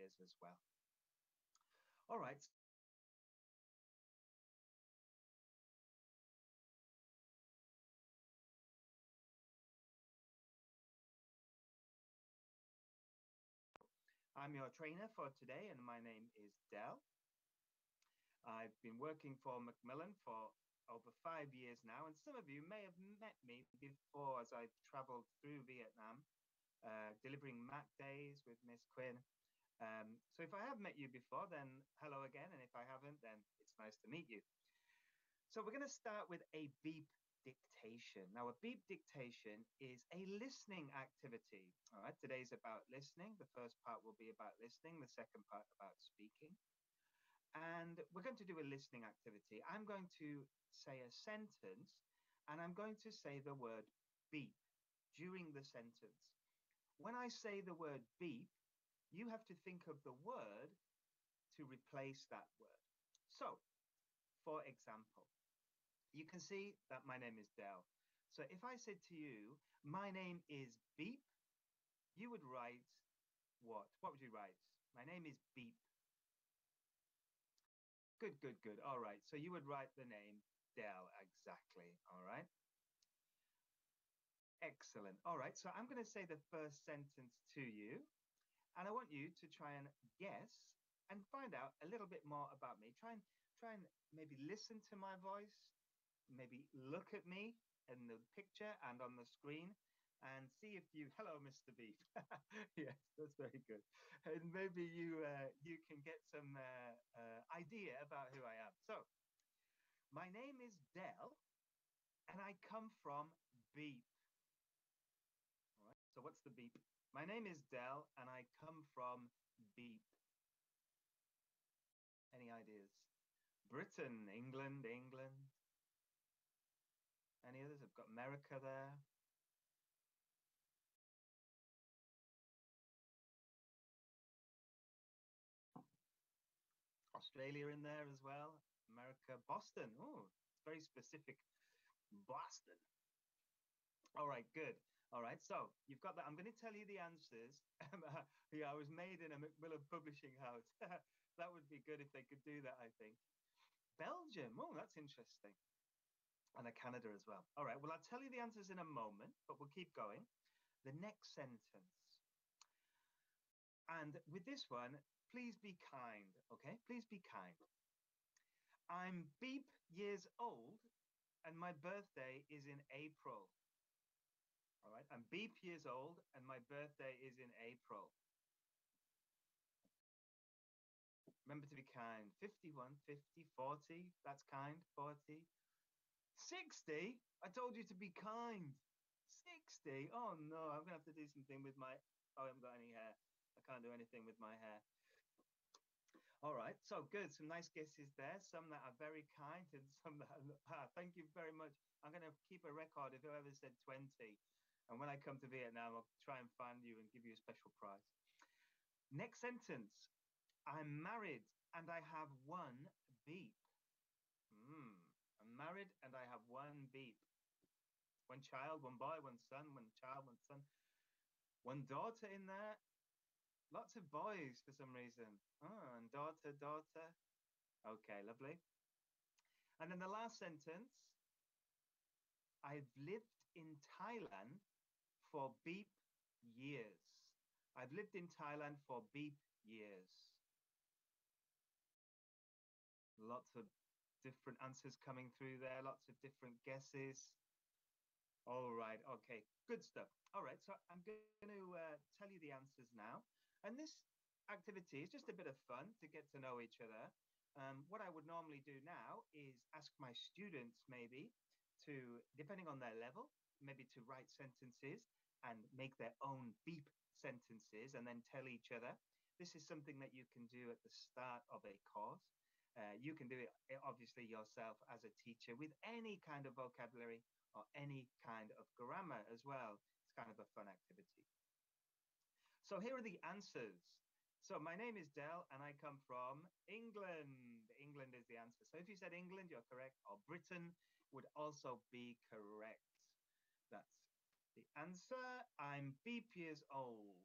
years as well. All right. I'm your trainer for today, and my name is Del. I've been working for Macmillan for over 5 years now, and some of you may have met me before as I've traveled through Vietnam, delivering MAC days with Miss Quinn. So if I have met you before, then hello again, and if I haven't, then it's nice to meet you. So we're going to start with a beep dictation. Now, a beep dictation is a listening activity. All right, today's about listening. The first part will be about listening, the second part about speaking. And we're going to do a listening activity. I'm going to say a sentence, and I'm going to say the word beep during the sentence. When I say the word beep, you have to think of the word to replace that word. So, for example, you can see that my name is Del. So if I said to you, my name is Beep, you would write what? What would you write? My name is Beep. Good, good, good. All right. So you would write the name Del, exactly. All right. Excellent. All right. So I'm going to say the first sentence to you, and I want you to try and guess and find out a little bit more about me. Try and maybe listen to my voice, maybe look at me in the picture and on the screen and see if you, hello, Mr. Beef. Yes, that's very good. And maybe you can get some idea about who I am. So my name is Del and I come from Beep. All right, so what's the beep? My name is Del and I come from Beep. Any ideas? Britain, England, England. Any others? I've got America there. Australia in there as well. America, Boston. Oh, it's very specific. Boston. All right, good. All right, so you've got that. I'm going to tell you the answers. Yeah, I was made in a Macmillan publishing house. That would be good if they could do that, I think. Belgium. Oh, that's interesting. And Canada as well. All right, well, I'll tell you the answers in a moment, but we'll keep going. The next sentence. And with this one, please be kind, okay? Please be kind. I'm beep years old and my birthday is in April. All right, I'm beep years old and my birthday is in April. Remember to be kind. 51, 50, 40, that's kind, 40. 60, I told you to be kind. 60, oh no, I'm gonna have to do something with my, oh, I haven't got any hair. I can't do anything with my hair. All right, so good. Some nice guesses there. Some that are very kind and some that are, thank you very much. I'm going to keep a record of whoever said 20. And when I come to Vietnam, I'll try and find you and give you a special prize. Next sentence. I'm married and I have one beep. I'm married and I have one beep. One child, one boy, one son, one child, one son. One daughter in there. Lots of boys for some reason. Oh, and daughter, daughter. Okay, lovely. And then the last sentence, I've lived in Thailand for beep years. I've lived in Thailand for beep years. Lots of different answers coming through there, lots of different guesses. All right, okay, good stuff. All right, so I'm going to tell you the answers now. And this activity is just a bit of fun to get to know each other. What I would normally do now is ask my students maybe to, depending on their level, maybe to write sentences and make their own beep sentences and then tell each other. This is something that you can do at the start of a course. You can do it obviously yourself as a teacher with any kind of vocabulary or any kind of grammar as well. It's kind of a fun activity. So here are the answers. So my name is Del and I come from England. England is the answer. So if you said England, you're correct, or Britain would also be correct. That's the answer. I'm beep years old.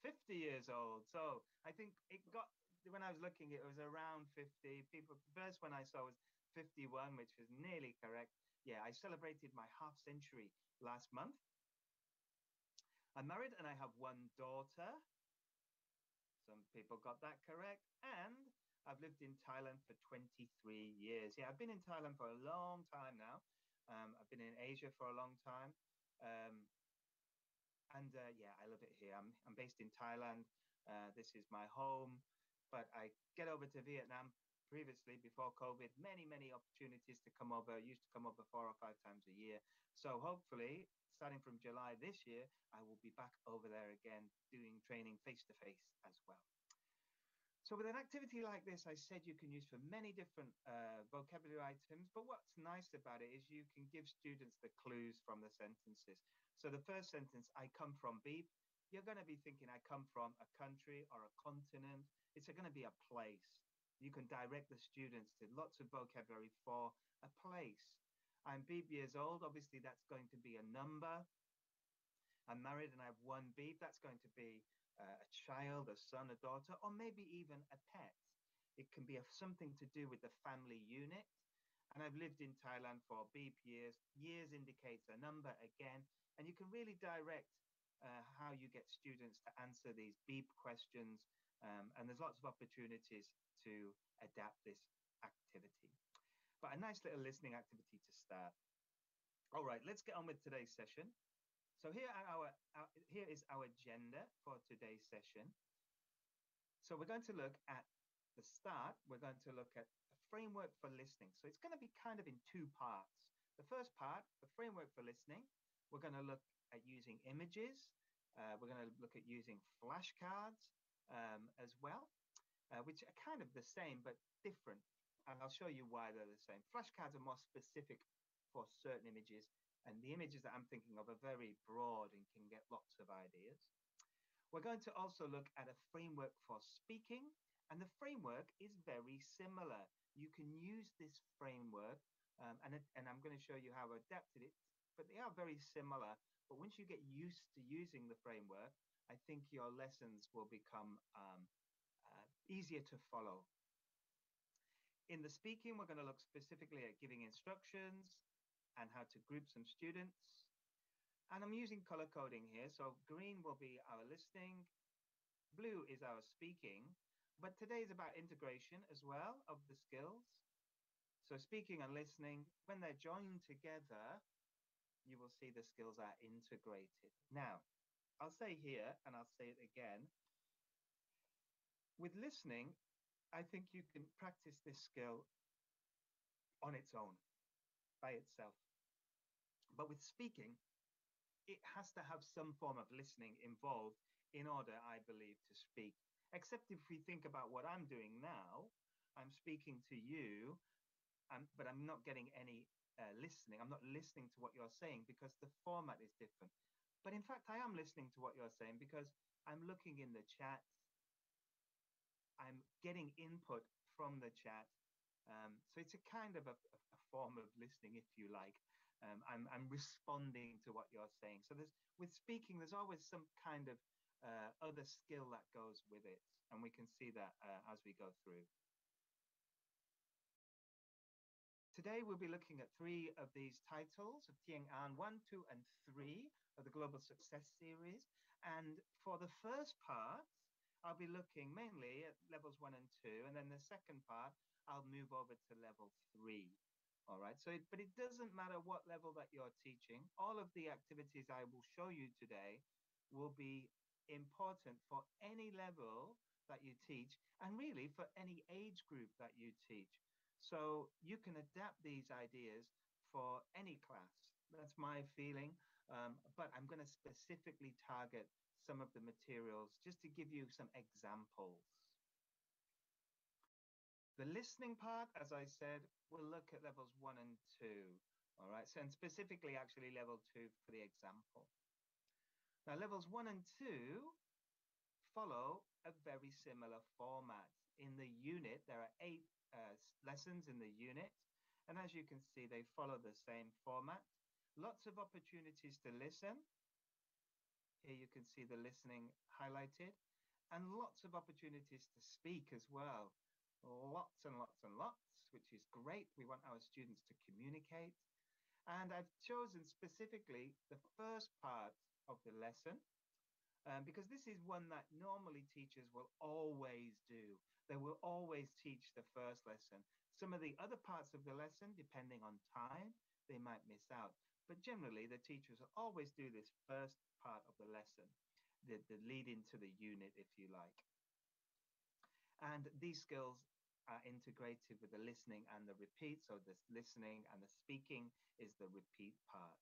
50 years old. So I think it got, when I was looking, it was around 50. People, the first one I saw was 51, which was nearly correct. Yeah, I celebrated my half century last month. I'm married and I have one daughter. Some people got that correct. And I've lived in Thailand for 23 years. Yeah, I've been in Thailand for a long time now. I've been in Asia for a long time. Yeah, I love it here. I'm based in Thailand. This is my home, but I get over to Vietnam previously before COVID. Many opportunities to come over. I used to come over 4 or 5 times a year. So hopefully, starting from July this year, I will be back over there again, doing training face to face as well. So with an activity like this, I said you can use for many different vocabulary items, but what's nice about it is you can give students the clues from the sentences. So the first sentence, I come from Beep, you're going to be thinking I come from a country or a continent. It's going to be a place. You can direct the students to lots of vocabulary for a place. I'm Beep years old. Obviously, that's going to be a number. I'm married and I have one Beep. That's going to be a child, a son, a daughter, or maybe even a pet. It can be something to do with the family unit. And I've lived in Thailand for Beep years. Years indicates a number again. And you can really direct how you get students to answer these Beep questions. And there's lots of opportunities to adapt this activity. But a nice little listening activity to start. All right, let's get on with today's session. So here is our agenda for today's session. So we're going to look at the start. We're going to look at a framework for listening. So it's going to be kind of in two parts. The first part, the framework for listening, we're going to look at using images. We're going to look at using flashcards as well, which are kind of the same but different. And I'll show you why they're the same. Flashcards are more specific for certain images. And the images that I'm thinking of are very broad and can get lots of ideas. We're going to also look at a framework for speaking, and the framework is very similar. You can use this framework, and I'm going to show you how I adapted it, but they are very similar. But once you get used to using the framework, I think your lessons will become easier to follow. In the speaking, we're going to look specifically at giving instructions and how to group some students. And I'm using color coding here. So green will be our listening, blue is our speaking, but today is about integration as well of the skills. So speaking and listening, when they're joined together, you will see the skills are integrated. Now, I'll say here, and I'll say it again, with listening, I think you can practice this skill on its own, by itself. But with speaking, it has to have some form of listening involved in order, I believe, to speak. Except if we think about what I'm doing now, I'm speaking to you, but I'm not getting any listening. I'm not listening to what you're saying because the format is different. But in fact, I am listening to what you're saying because I'm looking in the chat. I'm getting input from the chat. So it's a kind of a form of listening, if you like. I'm responding to what you're saying. So with speaking, there's always some kind of other skill that goes with it. And we can see that as we go through. Today, we'll be looking at 3 of these titles of Tiếng An 1, 2, and 3 of the Global Success Series. And for the first part, I'll be looking mainly at levels 1 and 2. And then the second part, I'll move over to level 3. All right. But it doesn't matter what level that you're teaching. All of the activities I will show you today will be important for any level that you teach and really for any age group that you teach. So you can adapt these ideas for any class. That's my feeling. But I'm going to specifically target some of the materials just to give you some examples. The listening part, as I said, we'll look at levels 1 and 2. All right, so and specifically actually level 2 for the example. Now levels 1 and 2 follow a very similar format. In the unit, there are 8 lessons in the unit. And as you can see, they follow the same format. Lots of opportunities to listen. Here you can see the listening highlighted and lots of opportunities to speak as well. Lots and lots and lots, which is great. We want our students to communicate. And I've chosen specifically the first part of the lesson because this is one that normally teachers will always do. They will always teach the first lesson. Some of the other parts of the lesson, depending on time, they might miss out. But generally, the teachers will always do this first part of the lesson, the lead into the unit, if you like. And these skills are integrated with the listening and the repeat. So the listening and the speaking is the repeat part.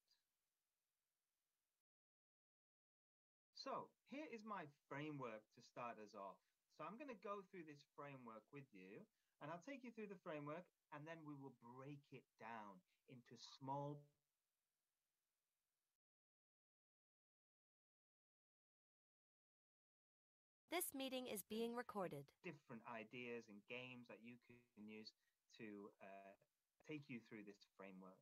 So here is my framework to start us off. So I'm going to go through this framework with you, and I'll take you through the framework, and then we will break it down into small This meeting is being recorded. Different ideas and games that you can use to take you through this framework.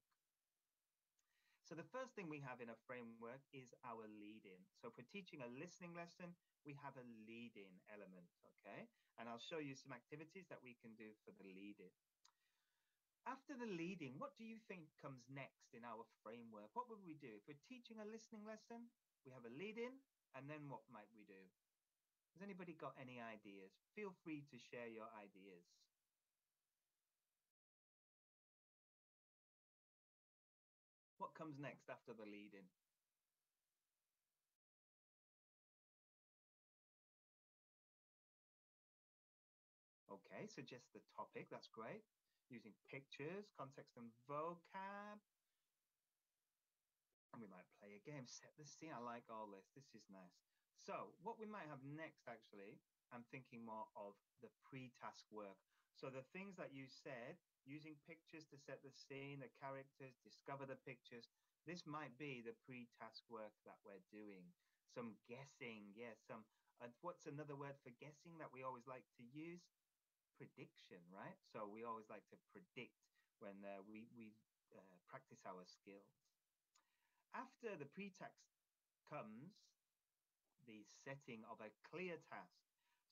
So the first thing we have in a framework is our lead-in. So if we're teaching a listening lesson, we have a lead-in element, okay? And I'll show you some activities that we can do for the lead-in. After the lead-in, what do you think comes next in our framework? What would we do? If we're teaching a listening lesson, we have a lead-in, and then what might we do? Has anybody got any ideas? Feel free to share your ideas. What comes next after the lead-in? Okay, suggest the topic. That's great. Using pictures, context and vocab. And we might play a game. Set the scene. I like all this. This is nice. So what we might have next, actually, I'm thinking more of the pre-task work. So the things that you said, using pictures to set the scene, the characters, discover the pictures, this might be the pre-task work that we're doing. Some guessing, yes, some, what's another word for guessing that we always like to use? Prediction, right? So we always like to predict when we practice our skills. After the pre-task comes the setting of a clear task.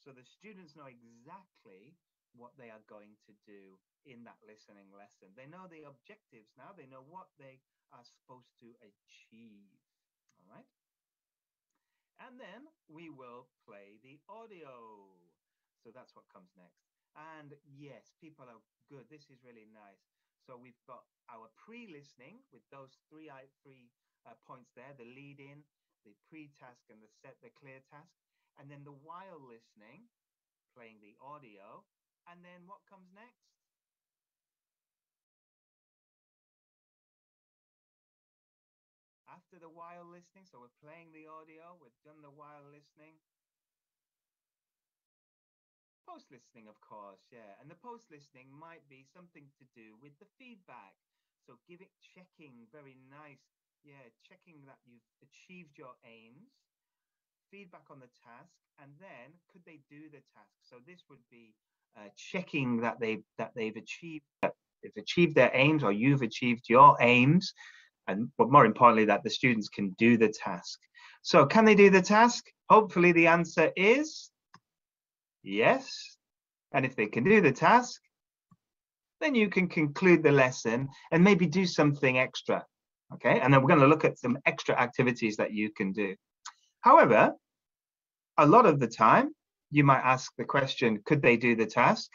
So the students know exactly what they are going to do in that listening lesson. They know the objectives now. They know what they are supposed to achieve. All right. And then we will play the audio. So that's what comes next. And yes, people are good. This is really nice. So we've got our pre-listening with those three points there, the lead-in, the pre-task and the set, the clear task. And then the while listening, playing the audio. And then what comes next? After the while listening, so we're playing the audio, we've done the while listening. Post listening, of course, yeah. And the post listening might be something to do with the feedback. So checking, very nice. Yeah, checking that you've achieved your aims, feedback on the task, and then could they do the task? So this would be checking that they've achieved their aims, or you've achieved your aims, but more importantly, that the students can do the task. So can they do the task? Hopefully the answer is yes. And if they can do the task, then you can conclude the lesson and maybe do something extra. Okay, and then we're going to look at some extra activities that you can do. However, a lot of the time, you might ask the question, could they do the task?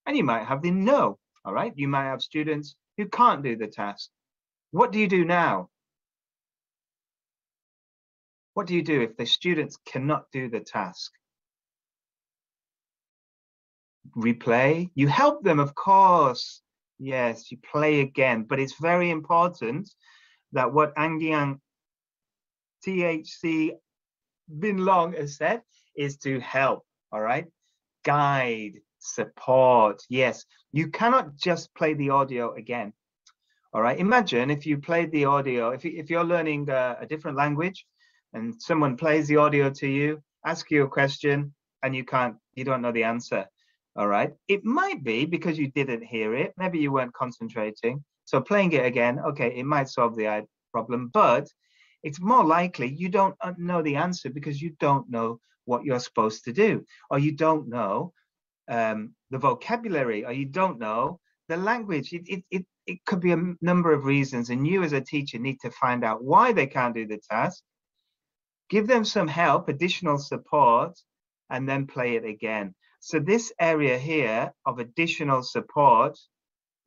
And you might have the no, all right? You might have students who can't do the task. What do you do now? What do you do if the students cannot do the task? Replay. You help them, of course. Yes, you play again, but it's very important that what Angyang THC Bin Long has said is to help, all right? Guide, support. Yes, you cannot just play the audio again, all right? Imagine if you played the audio, if you're learning a different language and someone plays the audio to you, ask you a question, and you don't know the answer, all right? It might be because you didn't hear it. Maybe you weren't concentrating. So playing it again, okay, it might solve the problem, but it's more likely you don't know the answer because you don't know what you're supposed to do, or you don't know the vocabulary, or you don't know the language. It could be a number of reasons, and you as a teacher need to find out why they can't do the task, give them some help, additional support, and then play it again. So this area here of additional support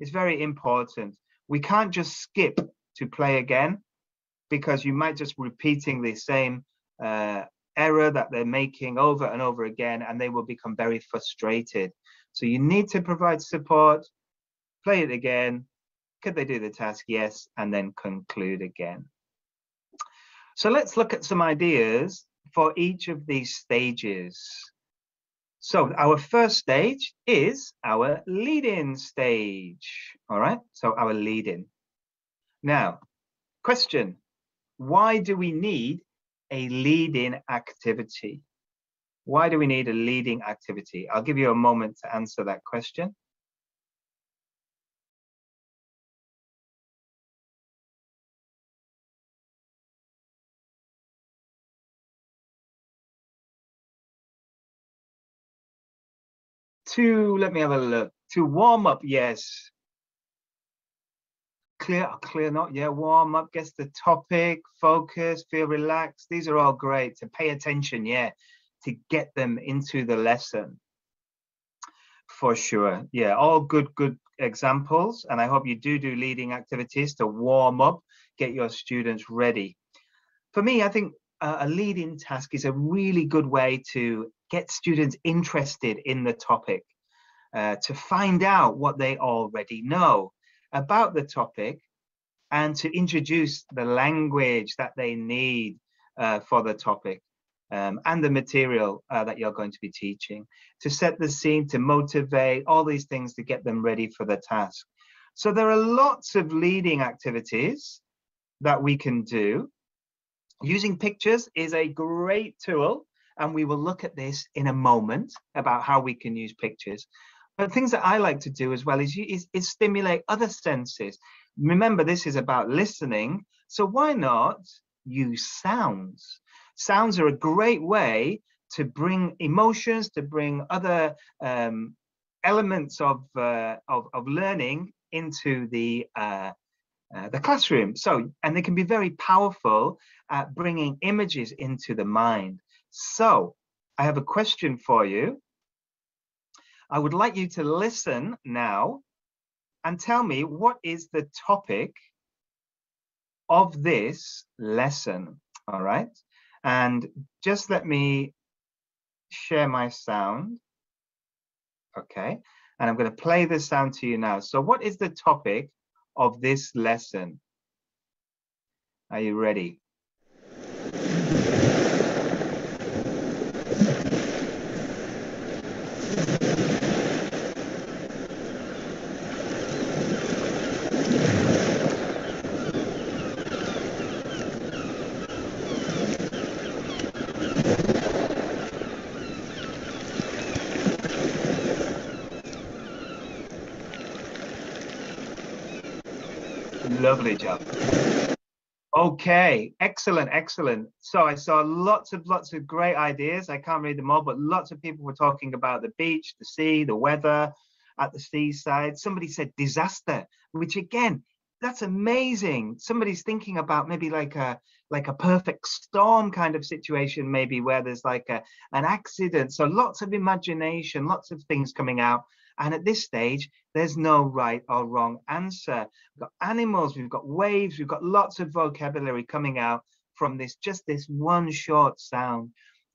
is very important. We can't just skip to play again, because you might just repeating the same error that they're making over and over again, and they will become very frustrated. So you need to provide support, play it again. Could they do the task? Yes, and then conclude again. So let's look at some ideas for each of these stages. So our first stage is our lead-in stage. All right, so our lead-in. Now, question, why do we need a lead-in activity? Why do we need a leading activity? I'll give you a moment to answer that question. Let me have a look. To warm up, yes. Clear not, yeah, warm up, guess the topic, focus, feel relaxed. These are all great. To pay attention, yeah, to get them into the lesson. For sure, yeah, all good examples. And I hope you do leading activities to warm up, get your students ready. For me, I think a lead-in task is a really good way to get students interested in the topic, to find out what they already know about the topic, and to introduce the language that they need for the topic, and the material that you're going to be teaching, to set the scene, to motivate, all these things to get them ready for the task. So there are lots of leading activities that we can do. Using pictures is a great tool, and we will look at this in a moment about how we can use pictures. But things that I like to do as well is stimulate other senses. Remember, this is about listening, so why not use sounds? Sounds are a great way to bring emotions, to bring other elements of learning into the classroom. So, and they can be very powerful at bringing images into the mind. So, I have a question for you. I would like you to listen now and tell me what is the topic of this lesson. All right, and just let me share my sound. Okay, and I'm going to play the sound to you now. So what is the topic of this lesson? Are you ready? Lovely job. Okay, excellent. So I saw lots of great ideas. I can't read them all, but lots of people were talking about the beach, the sea, the weather at the seaside. Somebody said disaster, which again, that's amazing. Somebody's thinking about maybe like a perfect storm kind of situation, maybe where there's like an accident. So lots of imagination, lots of things coming out. And at this stage, there's no right or wrong answer. We've got animals, we've got waves, we've got lots of vocabulary coming out from just this one short sound.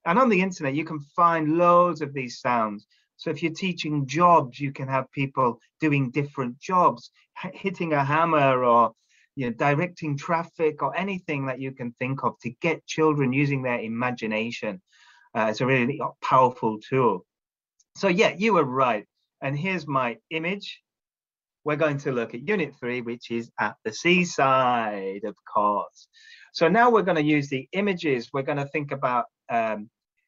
And on the internet, you can find loads of these sounds. So if you're teaching jobs, you can have people doing different jobs, hitting a hammer, or directing traffic, or anything that you can think of to get children using their imagination. It's a really powerful tool. So yeah, you were right. And here's my image. We're going to look at Unit 3, which is at the seaside, of course. So now we're going to use the images. We're going to think about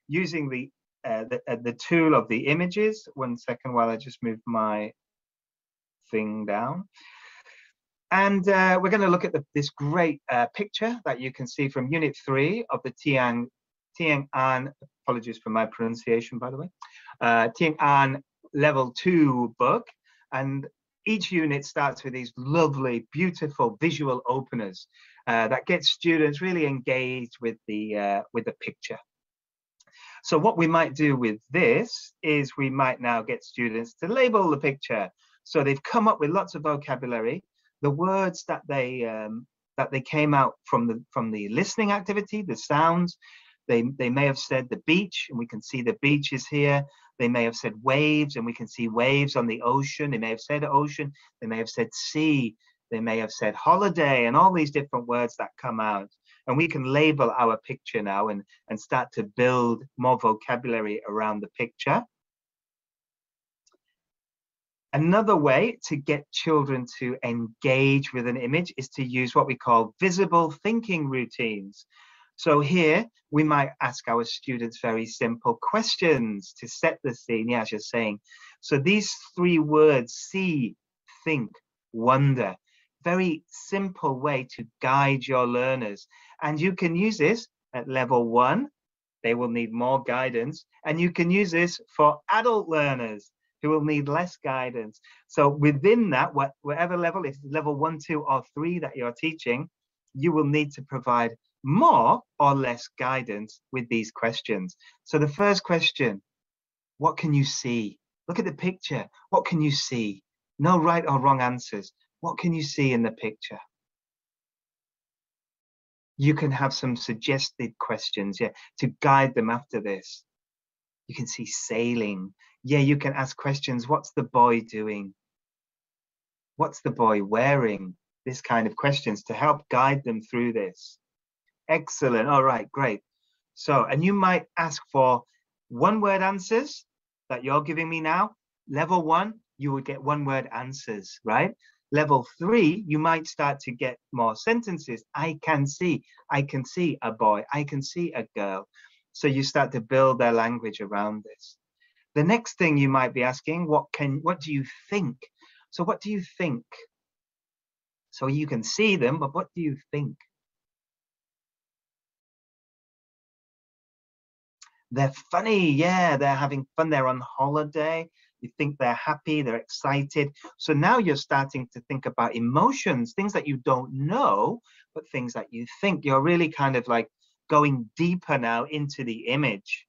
using the tool of the images. 1 second while I just move my thing down. And we're going to look at this great picture that you can see from Unit 3 of the Tiếng Anh, apologies for my pronunciation, by the way, Tiếng Anh Level 2 book. And each unit starts with these lovely, beautiful visual openers that get students really engaged with the picture. So what we might do with this is we might now get students to label the picture. So they've come up with lots of vocabulary. The words that they came out from the listening activity, the sounds, they may have said the beach, and we can see the beach is here. They may have said waves, and we can see waves on the ocean. They may have said ocean. They may have said sea. They may have said holiday, and all these different words that come out. And we can label our picture now and start to build more vocabulary around the picture. Another way to get children to engage with an image is to use what we call visible thinking routines. So here we might ask our students very simple questions to set the scene, yeah, as you're saying. So these 3 words, see, think, wonder, very simple way to guide your learners. And you can use this at level 1. They will need more guidance. And you can use this for adult learners who will need less guidance. So within that, whatever level, if it's level 1, 2, or 3 that you're teaching, you will need to provide more or less guidance with these questions. So the first question, what can you see? Look at the picture. What can you see? No right or wrong answers. What can you see in the picture? You can have some suggested questions, yeah, to guide them after this. You can see sailing. Yeah, you can ask questions. What's the boy doing? What's the boy wearing? This kind of questions to help guide them through this. Excellent. All right, great. So, and you might ask for 1-word answers that you're giving me now. Level 1, you would get 1-word answers, right? Level 3, you might start to get more sentences. I can see a boy. I can see a girl. So you start to build their language around this. The next thing you might be asking, what do you think? So what do you think? So you can see them, but what do you think? They're funny, yeah, they're having fun, they're on holiday. You think they're happy, they're excited. So now you're starting to think about emotions, things that you don't know, but things that you think. You're really kind of like going deeper now into the image.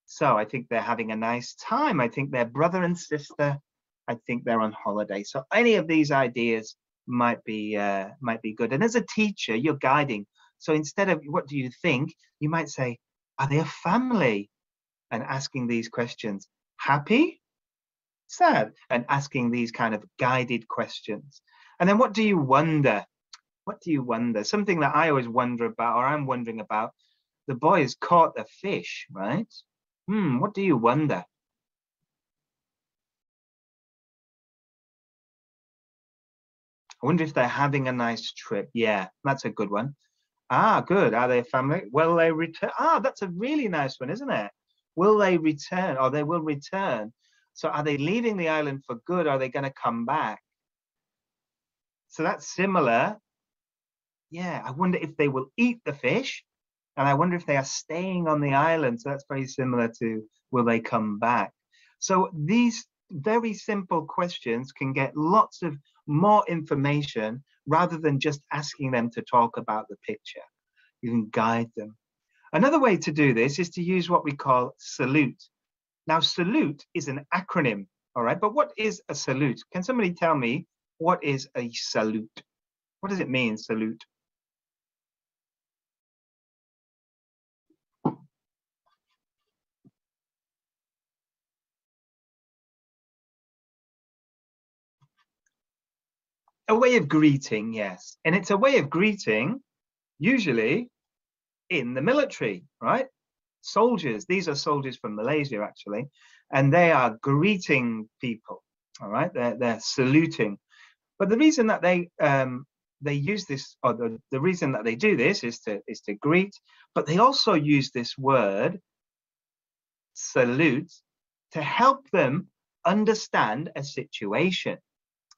So I think they're having a nice time. I think they're brother and sister. I think they're on holiday. So any of these ideas might be good. And as a teacher, you're guiding. So instead of what do you think, you might say, are they a family? And asking these questions. Happy? Sad? And asking these kind of guided questions. And then what do you wonder? What do you wonder? Something that I always wonder about, or I'm wondering about, the boy has caught a fish, right? What do you wonder? I wonder if they're having a nice trip. Yeah, that's a good one. Ah, good. Are they a family? Will they return? Ah, that's a really nice one, isn't it? Will they return? Or they will return. So are they leaving the island for good? Or are they going to come back? So that's similar. Yeah, I wonder if they will eat the fish. And I wonder if they are staying on the island. So that's very similar to will they come back? So these very simple questions can get lots of more information rather than just asking them to talk about the picture. You can guide them. Another way to do this is to use what we call salute. Now, salute is an acronym, all right? But what is a salute? Can somebody tell me what is a salute? What does it mean, salute? A way of greeting, yes. And it's a way of greeting, usually in the military, right? Soldiers, these are soldiers from Malaysia, actually, and they are greeting people, all right? They're saluting. But the reason that they use this, or the reason that they do this is to greet, but they also use this word, salute, to help them understand a situation.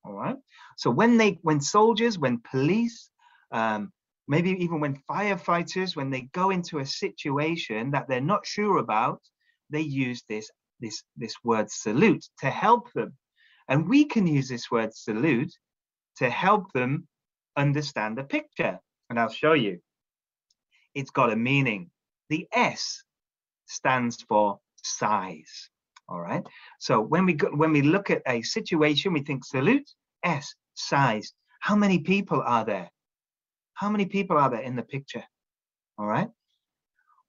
All right. So when soldiers, when police, maybe even when firefighters, when they go into a situation that they're not sure about, they use this word salute to help them. And we can use this word salute to help them understand the picture. And I'll show you. It's got a meaning. The S stands for size. All right. So when we look at a situation, we think salute, S, size. How many people are there? How many people are there in the picture? All right.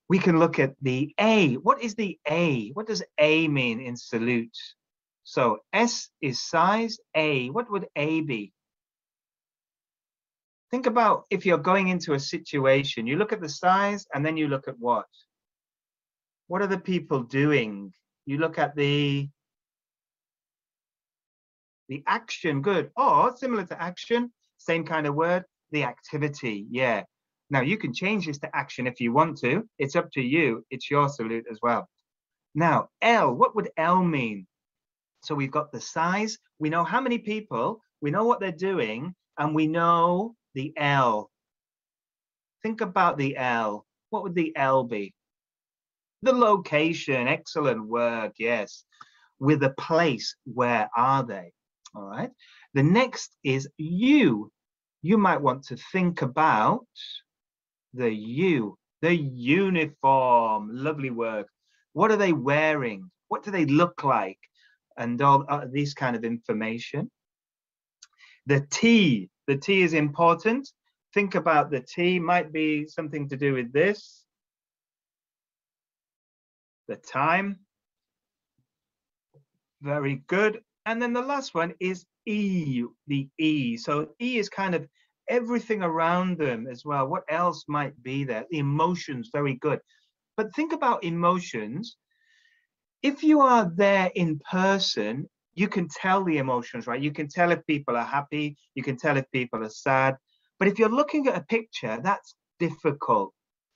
We can look at the A. What is the A? What does A mean in salute? So S is size, A. What would A be? Think about if you're going into a situation, you look at the size and then you look at what? What are the people doing? You look at the action, good. Or similar to action, same kind of word, the activity, yeah. Now you can change this to action if you want to. It's up to you. It's your salute as well. Now, L, what would L mean? So we've got the size, we know how many people, we know what they're doing, and we know the L. Think about the L. What would the L be? The location, excellent work, yes. With a place, where are they? All right. The next is U. You might want to think about the U, the uniform. Lovely work. What are they wearing? What do they look like? And all these kind of information. The T is important. Think about the T, might be something to do with this. The time. Very good. And then the last one is E, the E. So E is kind of everything around them as well. What else might be there? The emotions, very good. But think about emotions. If you are there in person, you can tell the emotions, right? You can tell if people are happy, you can tell if people are sad. But if you're looking at a picture, that's difficult,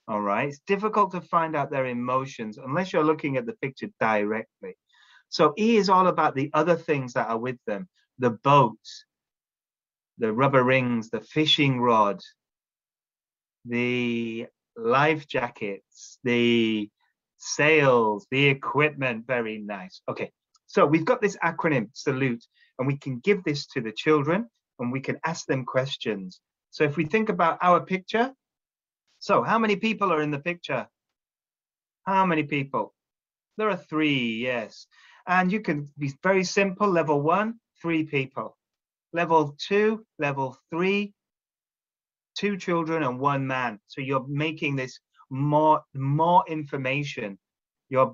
all right? It's difficult to find out their emotions unless you're looking at the picture directly. So E is all about the other things that are with them. The boat, the rubber rings, the fishing rod, the life jackets, the sails, the equipment. Very nice. Okay, so we've got this acronym, salute, and we can give this to the children and we can ask them questions. So if we think about our picture, so how many people are in the picture? How many people? There are 3, yes. And you can be very simple. Level 1, 3 people. Level 2, level 3, 2 children and 1 man. So you're making this more information. You're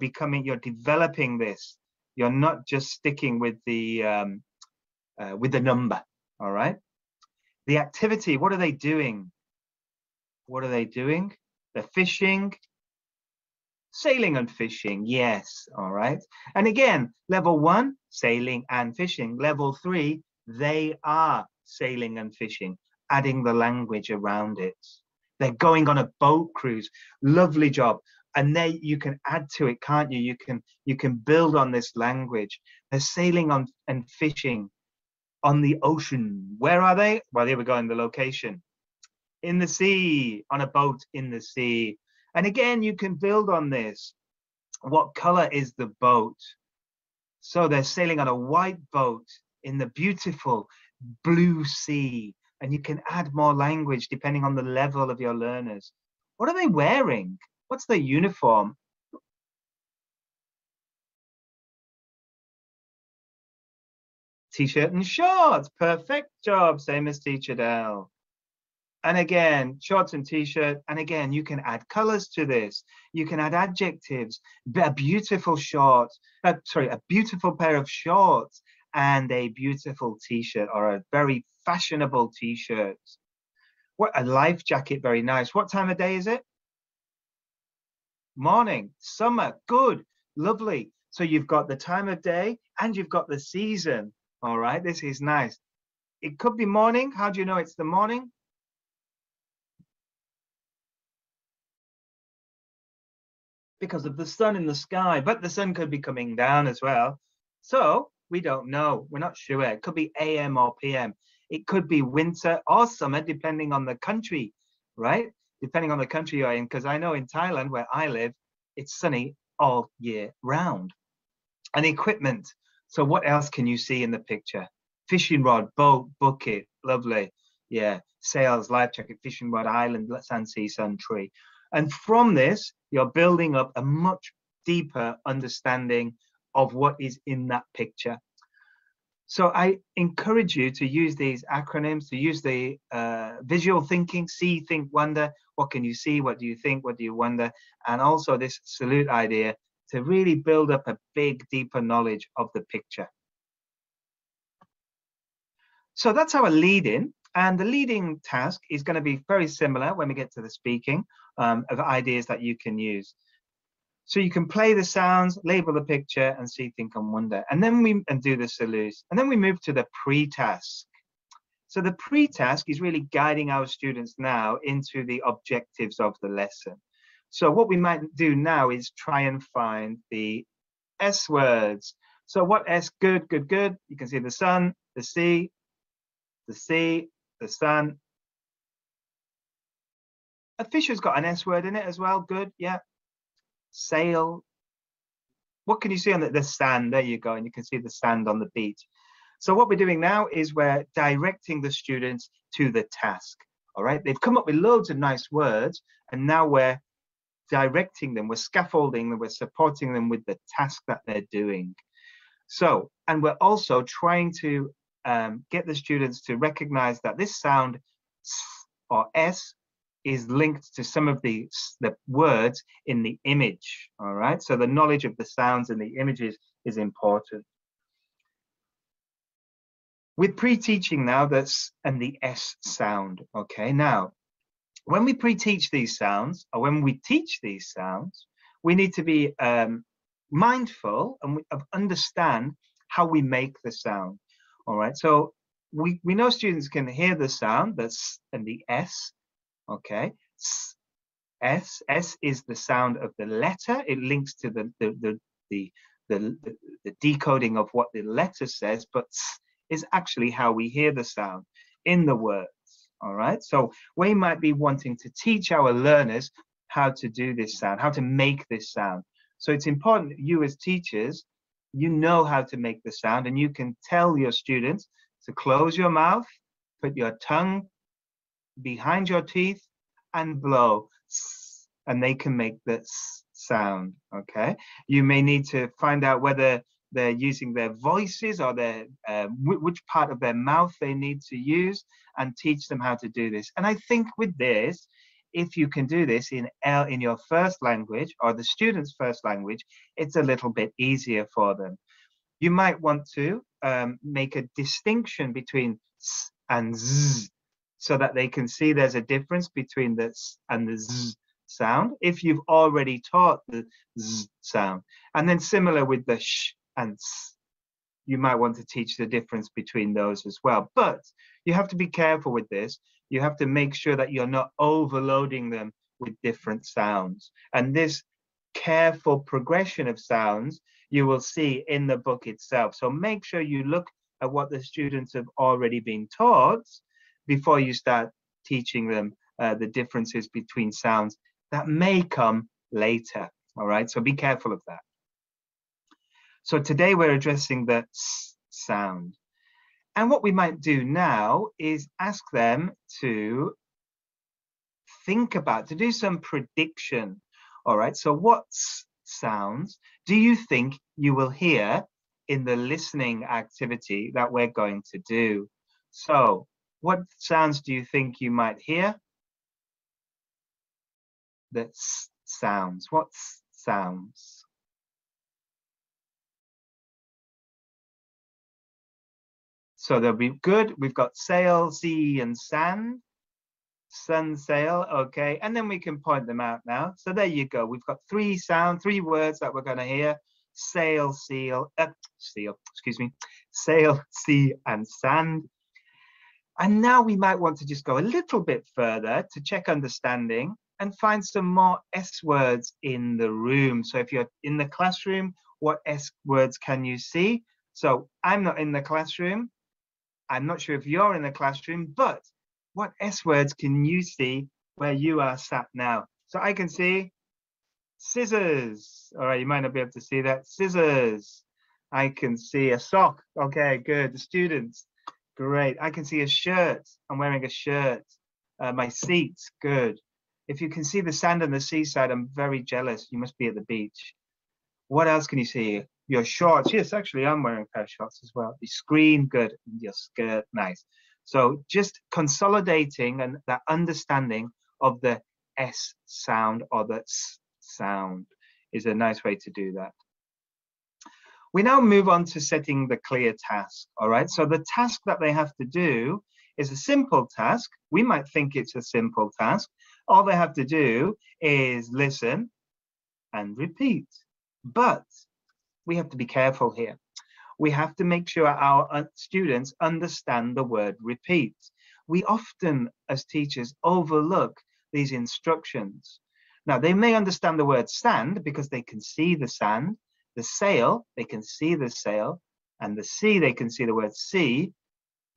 developing this. You're not just sticking with the number. All right. The activity. What are they doing? What are they doing? They're fishing. Sailing and fishing, yes, all right. And again, level 1, sailing and fishing. Level 3, they are sailing and fishing, adding the language around it. They're going on a boat cruise. Lovely job. And there you can add to it, can't you? You can build on this language. They're sailing on and fishing on the ocean. Where are they? Well, here we go in the location. In the sea, on a boat in the sea. And again, you can build on this. What color is the boat? So they're sailing on a white boat in the beautiful blue sea. And you can add more language depending on the level of your learners. What are they wearing? What's their uniform? T-shirt and shorts. Perfect job. Same as Teacher Dell. And again, shorts and t-shirt. And again, you can add colors to this. You can add adjectives. A beautiful short, a beautiful pair of shorts and a beautiful t-shirt, or a very fashionable t-shirt. What a life jacket, very nice. What time of day is it? Morning, summer, good, lovely. So you've got the time of day and you've got the season. All right, this is nice. It could be morning. How do you know it's the morning? Because of the sun in the sky, but the sun could be coming down as well. So We don't know. We're not sure. It could be AM or PM. It could be winter or summer, depending on the country, right? Depending on the country you're in, because I know in Thailand, where I live, it's sunny all year round. And equipment. So what else can you see in the picture? Fishing rod, boat, bucket, lovely. Yeah, sails, life jacket, fishing rod, island, sand, sea, sun, tree. And from this, you're building up a much deeper understanding of what is in that picture. So I encourage you to use these acronyms, to use the visual thinking, see, think, wonder. What can you see? What do you think? What do you wonder? And also this salute idea to really build up a big, deeper knowledge of the picture. So that's our lead-in. And the leading task is going to be very similar when we get to the speaking of ideas that you can use. So you can play the sounds, label the picture, and see, think, and wonder. And then we do the salutes. And then we move to the pre-task. So the pre-task is really guiding our students now into the objectives of the lesson. So what we might do now is try and find the S words. So what S? Good, good, good. You can see the sun, the sea, the sun. A fish has got an S word in it as well. Good, yeah. Sail. What can you see on the sand? There you go, and you can see the sand on the beach. So what we're doing now is we're directing the students to the task. All right, they've come up with loads of nice words, and now we're directing them, we're scaffolding them, we're supporting them with the task that they're doing. So, and we're also trying to get the students to recognize that this sound S or S is linked to some of the words in the image. All right, so the knowledge of the sounds and the images is important. With pre-teaching now, that's and the S sound. Okay, now when we pre-teach these sounds, or when we teach these sounds, we need to be mindful and understand how we make the sound. All right, so we know students can hear the sound, that's and the S. Okay, S is the sound of the letter. It links to the decoding of what the letter says, but is actually how we hear the sound in the words. All right, so we might be wanting to teach our learners how to do this sound, how to make this sound. So it's important that you as teachers, you know how to make the sound, and you can tell your students to close your mouth, put your tongue behind your teeth and blow, and they can make the sound. Okay, you may need to find out whether they're using their voices or their which part of their mouth they need to use, and teach them how to do this. And I think with this, if you can do this in your first language or the student's first language, it's a little bit easier for them. You might want to make a distinction between S and Z, so that they can see there's a difference between the S and the Z sound if you've already taught the Z sound. And then similar with the Sh and S, you might want to teach the difference between those as well. But you have to be careful with this. You have to make sure that you're not overloading them with different sounds. And this careful progression of sounds you will see in the book itself. So make sure you look at what the students have already been taught before you start teaching them the differences between sounds that may come later. All right, so be careful of that. So today we're addressing the S sound. And what we might do now is ask them to think about, to do some prediction. All right, so what sounds do you think you will hear in the listening activity that we're going to do? So what sounds do you think you might hear? The sounds. What sounds? So they'll be good. We've got sail, sea, and sand. Sun, sail, okay. And then we can point them out now. So there you go. We've got three words that we're going to hear. Sail, sail, sea, and sand. And now we might want to just go a little bit further to check understanding and find some more S words in the room. So if you're in the classroom, what S words can you see? So I'm not in the classroom. I'm not sure if you're in the classroom, but what S words can you see where you are sat now? So I can see scissors. All right, you might not be able to see that. Scissors. I can see a sock. Okay, good. The students. Great. I can see a shirt. I'm wearing a shirt. My seats. Good. If you can see the sand on the seaside, I'm very jealous. You must be at the beach. What else can you see? Your shorts. Yes, actually, I'm wearing a pair of shorts as well. The screen. Good. Your skirt. Nice. So just consolidating and that understanding of the S sound or the S sound is a nice way to do that. We now move on to setting the clear task. All right, so the task that they have to do is a simple task. We might think it's a simple task. All they have to do is listen and repeat. But we have to be careful here. We have to make sure our students understand the word repeat. We often, as teachers, overlook these instructions. Now, they may understand the word sand because they can see the sand, the sail, they can see the sail, and the sea, they can see the word sea.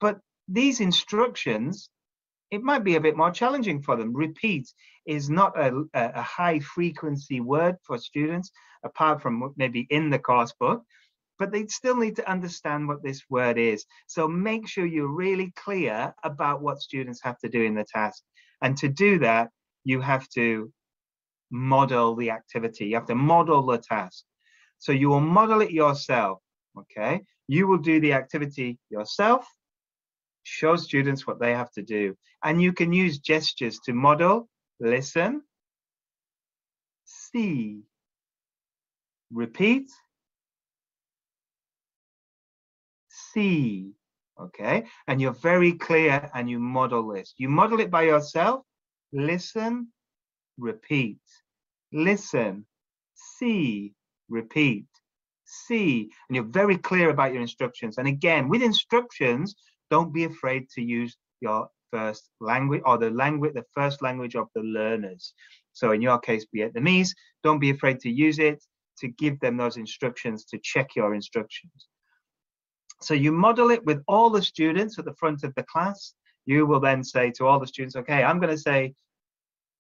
But these instructions, it might be a bit more challenging for them. Repeat is not a high frequency word for students, apart from maybe in the course book, but they still need to understand what this word is. So make sure you're really clear about what students have to do in the task. And to do that, you have to model the activity. You have to model the task. So you will model it yourself, okay? You will do the activity yourself, show students what they have to do. And you can use gestures to model, listen, see, repeat, see, okay? And you're very clear and you model this. You model it by yourself, listen, repeat, listen, see, repeat, see, and you're very clear about your instructions. And again, with instructions, don't be afraid to use your first language or the first language of the learners. So in your case, Vietnamese, don't be afraid to use it to give them those instructions, to check your instructions. So you model it with all the students at the front of the class. You will then say to all the students, okay, I'm going to say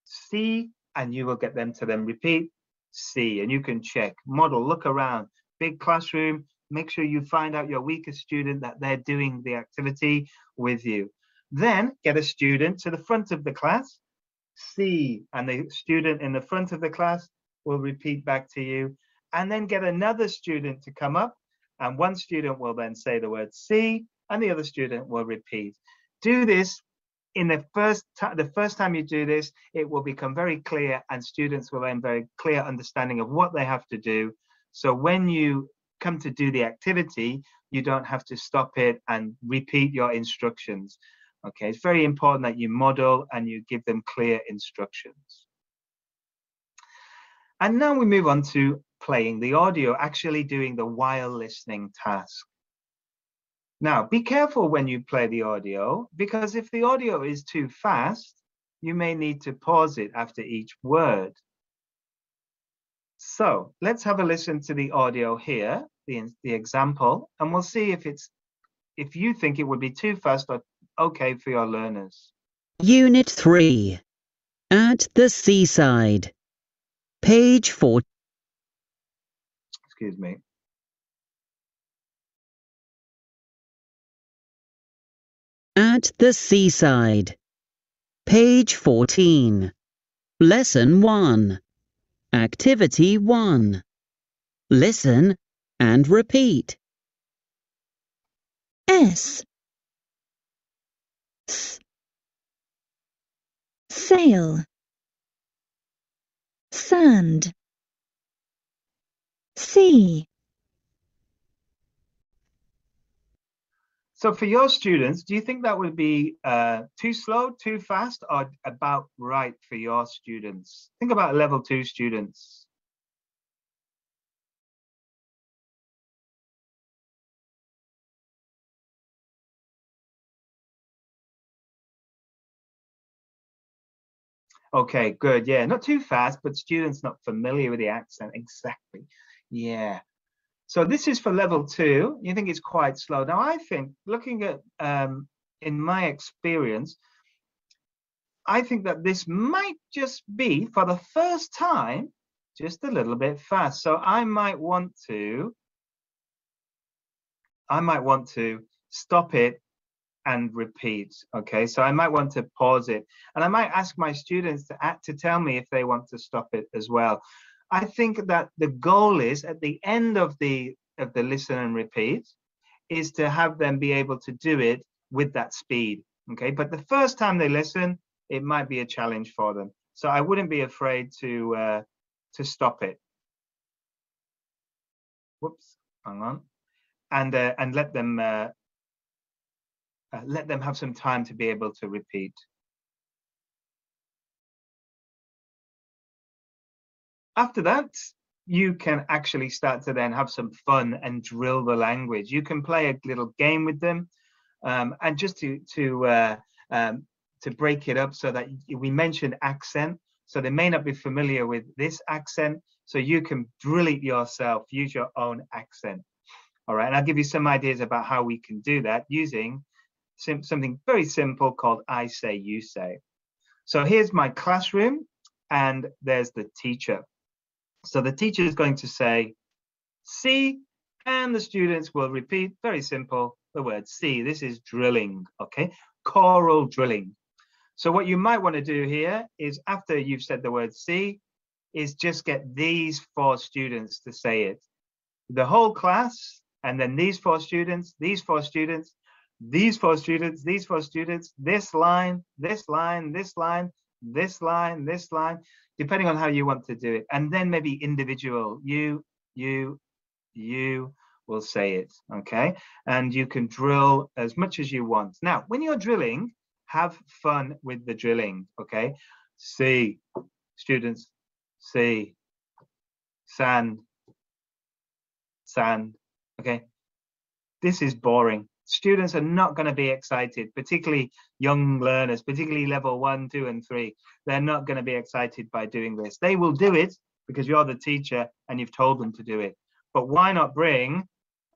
see, and you will get them to then repeat see, and you can check, model, look around, big classroom, make sure you find out your weakest student that they're doing the activity with you. Then get a student to the front of the class, see, and the student in the front of the class will repeat back to you, and then get another student to come up, and one student will then say the word see, and the other student will repeat. Do this in the first time you do this, it will become very clear, and students will have a very clear understanding of what they have to do. So when you come to do the activity, you don't have to stop it and repeat your instructions. Okay, it's very important that you model and you give them clear instructions. And now we move on to playing the audio, actually doing the while listening task. Now, be careful when you play the audio, because if the audio is too fast, you may need to pause it after each word. So let's have a listen to the audio here, the example, and we'll see if you think it would be too fast or okay for your learners. Unit 3. At the seaside. Page 4. Excuse me. At the seaside. Page 14. Lesson 1. Activity 1. Listen and repeat. S. Sail. Sand. Sea. So for your students, do you think that would be too slow, too fast, or about right for your students? Think about level 2 students. Okay, good. Yeah, not too fast, but students not familiar with the accent. Exactly. Yeah. So this is for level 2. You think it's quite slow. Now, I think, looking at, in my experience, I think that this might just be, for the first time, just a little bit fast. So I might want to stop it and repeat. Okay, so I might want to pause it, and I might ask my students to tell me if they want to stop it as well. I think that the goal is, at the end of the listen and repeat, is to have them be able to do it with that speed. Okay, but the first time they listen, it might be a challenge for them. So I wouldn't be afraid to stop it. Whoops, hang on, and let them have some time to be able to repeat. After that, you can actually start to then have some fun and drill the language. You can play a little game with them, and just to break it up, so that we mentioned accent. So they may not be familiar with this accent, so you can drill it yourself, use your own accent. All right, and I'll give you some ideas about how we can do that using something very simple called I say, you say. So here's my classroom, and there's the teacher. So the teacher is going to say, see, and the students will repeat, very simple, the word see. This is drilling, okay? Choral drilling. So what you might want to do here is, after you've said the word see, is just get these 4 students to say it. The whole class, and then these 4 students, these 4 students, these 4 students, these 4 students, this line, this line, this line, this line, this line, depending on how you want to do it. And then maybe individual, you will say it, okay? And you can drill as much as you want. Now, when you're drilling, have fun with the drilling, okay? See, students, see, sand, sand, okay? This is boring. Students are not going to be excited, particularly young learners, particularly level 1, 2, and 3. They're not going to be excited by doing this. They will do it because you're the teacher and you've told them to do it. But why not bring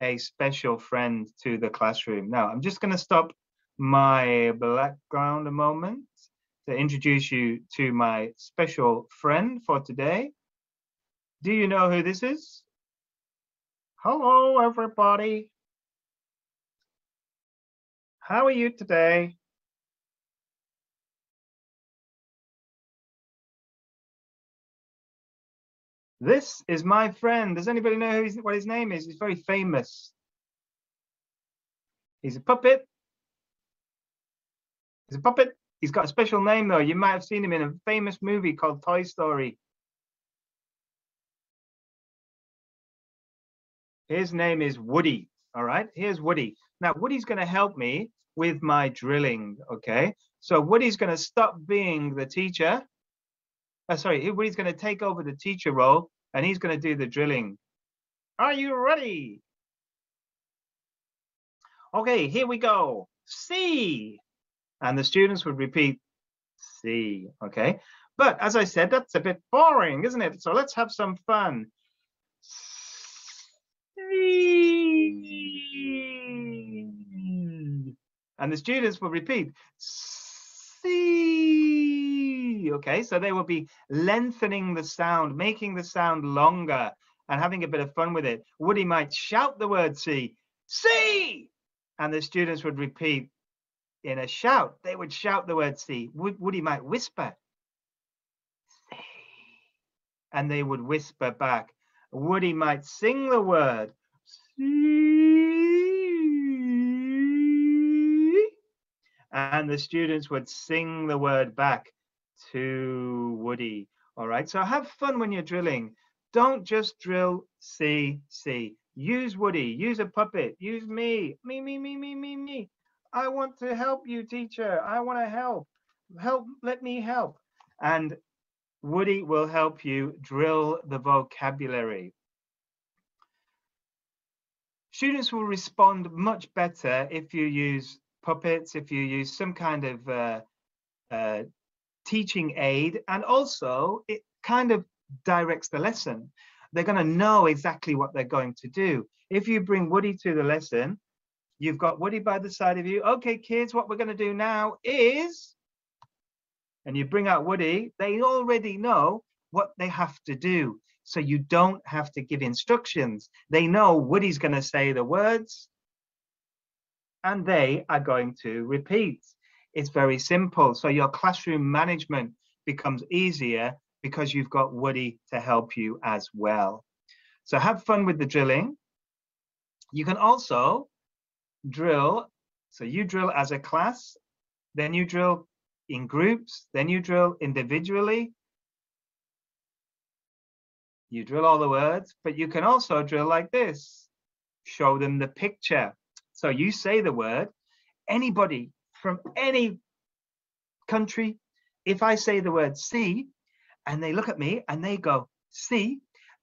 a special friend to the classroom? Now, I'm just going to stop my background a moment to introduce you to my special friend for today. Do you know who this is? Hello, everybody. How are you today? This is my friend. Does anybody know what his name is? He's very famous. He's a puppet. He's a puppet. He's got a special name, though. You might have seen him in a famous movie called Toy Story. His name is Woody. All right, here's Woody. Now, Woody's going to help me with my drilling, okay? So Woody's going to stop being the teacher. Woody's going to take over the teacher role, and he's going to do the drilling. Are you ready? Okay, here we go. See. And the students would repeat, see, okay? But as I said, that's a bit boring, isn't it? So let's have some fun. And the students will repeat, see. Okay, so they will be lengthening the sound, making the sound longer, and having a bit of fun with it. Woody might shout the word see, see, and the students would repeat in a shout. They would shout the word see. Woody might whisper, see, and they would whisper back. Woody might sing the word, see, and the students would sing the word back to Woody. All right, so have fun when you're drilling. Don't just drill see, see. Use Woody, use a puppet, use me. I want to help you, teacher. I want to help. Let me help. And Woody will help you drill the vocabulary. Students will respond much better if you use puppets, if you use some kind of teaching aid, and also it kind of directs the lesson. they're going to know exactly what they're going to do. If you bring Woody to the lesson, you've got Woody by the side of you. Okay, kids, what we're going to do now is, and you bring out Woody, they already know what they have to do. So you don't have to give instructions. They know Woody's going to say the words and they are going to repeat. It's very simple. So your classroom management becomes easier because you've got Woody to help you as well. So have fun with the drilling. You can also drill. So you drill as a class, then you drill in groups, then you drill individually. You drill all the words, but you can also drill like this. Show them the picture. So you say the word, anybody from any country, if I say the word see, and they look at me and they go, see,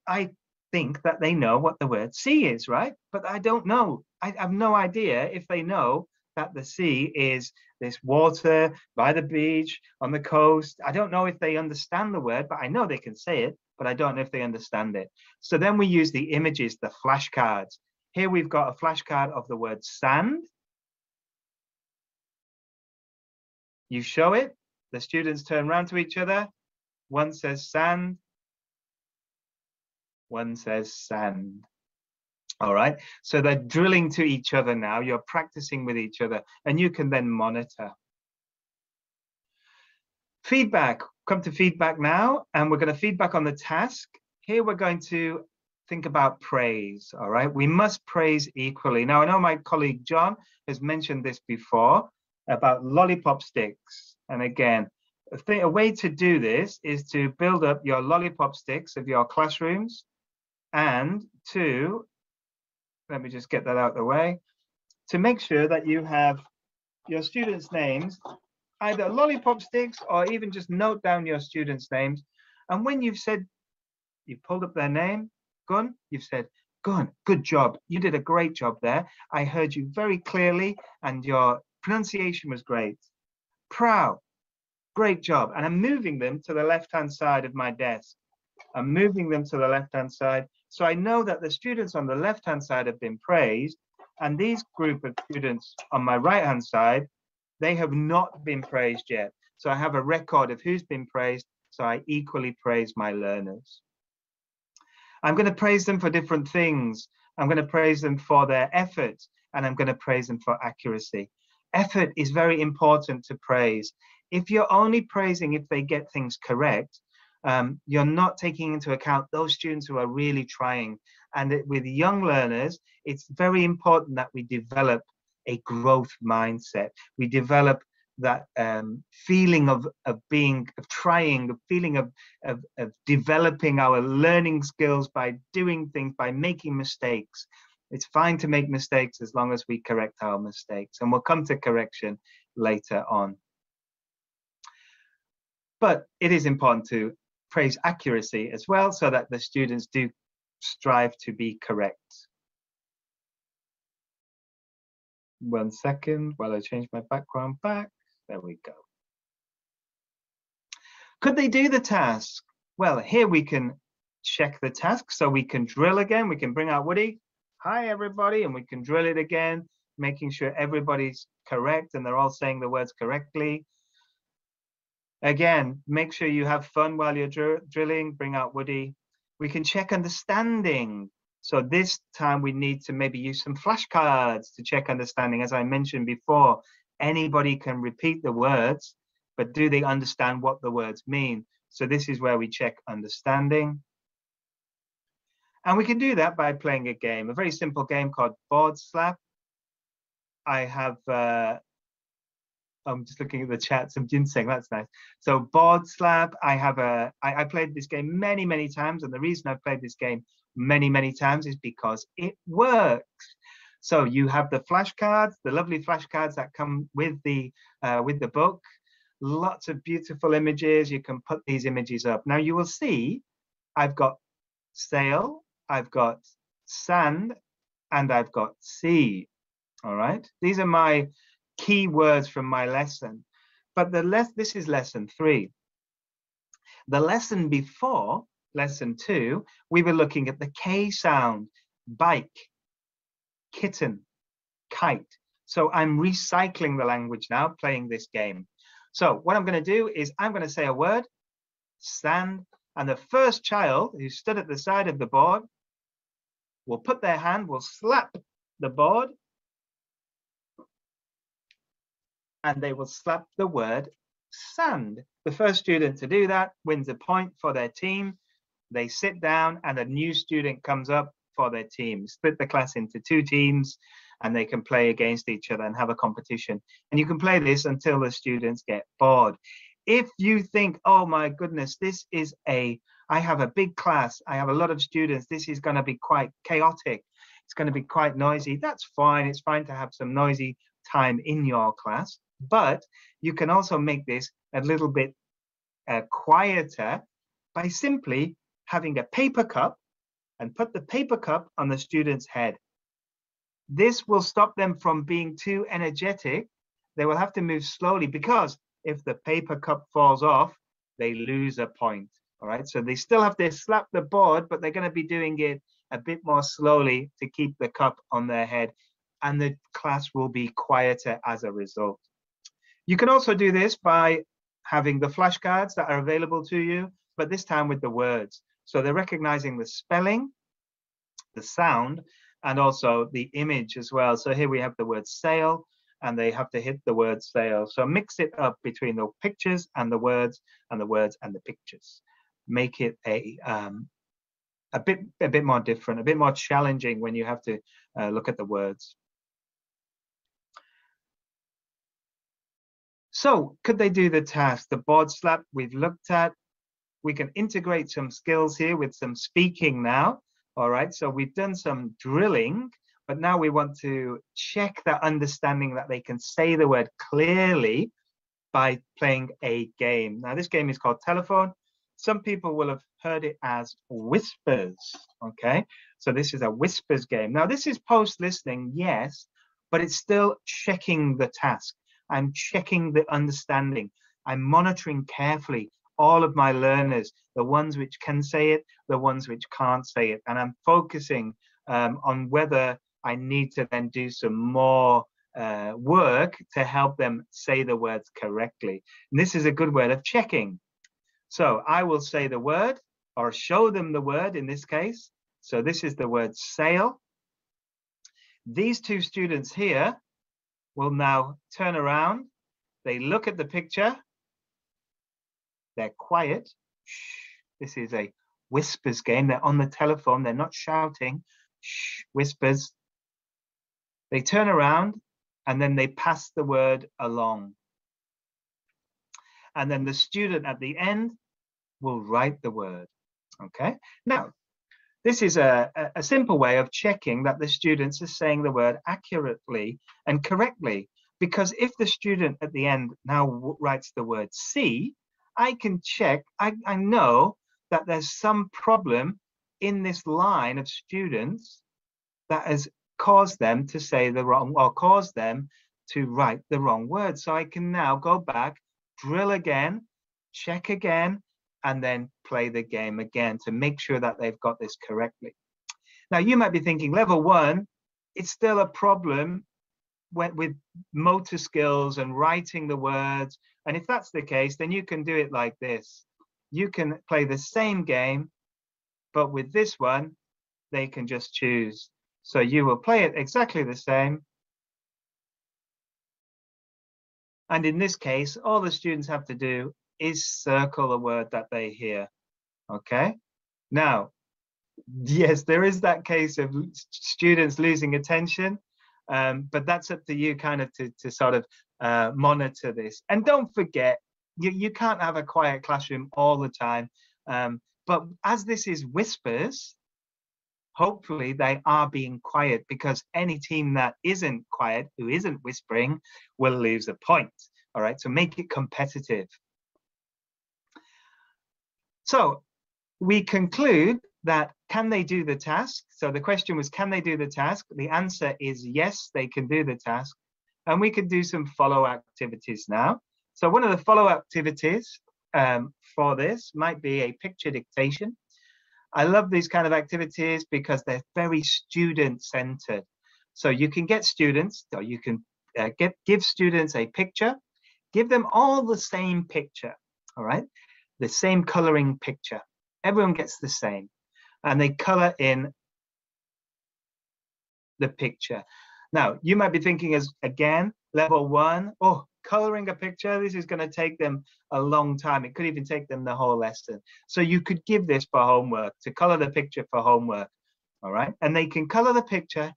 I think that they know what the word see is, right? But I don't know. I have no idea if they know that the sea is this water by the beach, on the coast. I don't know if they understand the word, but I know they can say it, but I don't know if they understand it. So then we use the images, the flashcards. Here we've got a flashcard of the word sand. You show it, the students turn around to each other. One says sand, one says sand. All right, so they're drilling to each other now. You're practicing with each other, and you can then monitor. Feedback, come to feedback now, and we're going to feedback on the task. Here we're going to think about praise. All right, we must praise equally. Now, I know my colleague John has mentioned this before about lollipop sticks. And again, a way to do this is to build up your lollipop sticks of your classrooms, and to, let me just get that out of the way, to make sure that you have your students' names, either lollipop sticks or even just note down your students' names. And when you've said, you pulled up their name, Gun, you've said, Gun, good job. You did a great job there. I heard you very clearly and your pronunciation was great. Proud, great job. And I'm moving them to the left-hand side of my desk. I'm moving them to the left-hand side. So I know that the students on the left-hand side have been praised, and these group of students on my right-hand side, they have not been praised yet. So I have a record of who's been praised, so I equally praise my learners. I'm going to praise them for different things. I'm going to praise them for their effort, and I'm going to praise them for accuracy. Effort is very important to praise. If you're only praising if they get things correct, you're not taking into account those students who are really trying. And with young learners, it's very important that we develop a growth mindset. We develop that feeling of trying, the feeling of developing our learning skills by doing things, by making mistakes. It's fine to make mistakes as long as we correct our mistakes, and we'll come to correction later on. But it is important to praise accuracy as well, so that the students do strive to be correct. 1 second while I change my background back. There we go. Could they do the task? Well, here we can check the task, so we can drill again. We can bring out Woody. Hi, everybody, and we can drill it again, making sure everybody's correct and they're all saying the words correctly. Again, make sure you have fun while you're drilling. Bring out Woody. We can check understanding. So this time we need to maybe use some flashcards to check understanding. As I mentioned before, anybody can repeat the words, but do they understand what the words mean? So this is where we check understanding. And we can do that by playing a game, a very simple game called Board Slap. I have, I'm just looking at the chat, some ginseng, that's nice. So Board Slap, I played this game many, many times. And the reason I've played this game many, many times is because it works. So you have the flashcards, the lovely flashcards that come with the book. Lots of beautiful images. You can put these images up. Now you will see I've got sail, I've got sand, and I've got sea. All right, these are my key words from my lesson. But this is lesson 3. The lesson before, lesson 2, we were looking at the K sound: bike, kitten, kite. So I'm recycling the language now, playing this game. So what I'm going to do is I'm going to say a word, stand, and the first child who stood at the side of the board will put their hand, will slap the board, and they will slap the word sand. The first student to do that wins a point for their team. They sit down and a new student comes up for their team. Split the class into 2 teams and they can play against each other and have a competition. And you can play this until the students get bored. If you think, oh my goodness, I have a big class, I have a lot of students, this is going to be quite chaotic, it's going to be quite noisy, that's fine. It's fine to have some noisy time in your class, but you can also make this a little bit quieter by simply having a paper cup and put the paper cup on the student's head. This will stop them from being too energetic. They will have to move slowly, because if the paper cup falls off, they lose a point. All right, so they still have to slap the board, but they're going to be doing it a bit more slowly to keep the cup on their head, and the class will be quieter as a result. You can also do this by having the flashcards that are available to you, but this time with the words. So they're recognizing the spelling, the sound, and also the image as well. So here we have the word sail, and they have to hit the word sail. So mix it up between the pictures and the words, and the words and the pictures. Make it a bit more different, a bit more challenging when you have to look at the words. So could they do the task? The board slap we've looked at. We can integrate some skills here with some speaking now. All right, so we've done some drilling, but now we want to check that understanding that they can say the word clearly by playing a game. Now this game is called telephone. Some people will have heard it as whispers. Okay, so this is a whispers game. Now this is post listening, yes, but it's still checking the task. I'm checking the understanding. I'm monitoring carefully all of my learners, the ones which can say it, the ones which can't say it, and I'm focusing on whether I need to then do some more work to help them say the words correctly. And this is a good word of checking. So I will say the word, or show them the word in this case. So this is the word sail. These 2 students here will now turn around. They look at the picture. They're quiet. Shh. This is a whispers game. They're on the telephone. They're not shouting. Shh. Whispers. They turn around and then they pass the word along. And then the student at the end will write the word. Okay. Now, this is a simple way of checking that the students are saying the word accurately and correctly. Because if the student at the end now writes the word see, I can check, I know that there's some problem in this line of students that has caused them to say the wrong, or caused them to write the wrong word. So I can now go back, drill again, check again, and then play the game again to make sure that they've got this correctly. Now you might be thinking, level 1, it's still a problem with motor skills and writing the words. And if that's the case, then you can do it like this. You can play the same game, but with this one, they can just choose. So you will play it exactly the same. And in this case, all the students have to do is circle the word that they hear. Okay. Now, yes, there is that case of students losing attention. But that's up to you kind of to sort of monitor this. And don't forget, you can't have a quiet classroom all the time. But as this is whispers, hopefully they are being quiet, because any team that isn't quiet, who isn't whispering, will lose a point. All right, so make it competitive. So we conclude that, can they do the task? So the question was, can they do the task? The answer is yes, they can do the task. And we can do some follow activities now. So one of the follow activities for this might be a picture dictation. I love these kind of activities because they're very student-centered. So you can get students, or you can give students a picture, give them all the same picture, all right? The same coloring picture. Everyone gets the same. And they color in the picture. Now, you might be thinking as, again, level 1, oh, coloring a picture, this is going to take them a long time. It could even take them the whole lesson. So you could give this for homework, to color the picture for homework, all right? And they can color the picture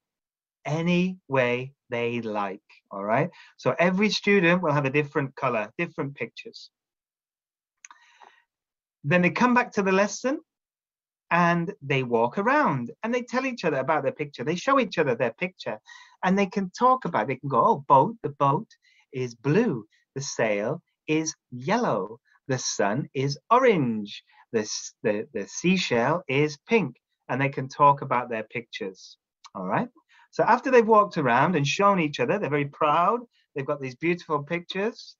any way they like, all right? So every student will have a different color, different pictures. Then they come back to the lesson and they walk around and they tell each other about their picture. They show each other their picture and they can talk about it. They can go, oh, boat, the boat is blue. The sail is yellow. The sun is orange. The seashell is pink. And they can talk about their pictures, all right? So after they've walked around and shown each other, they're very proud. They've got these beautiful pictures.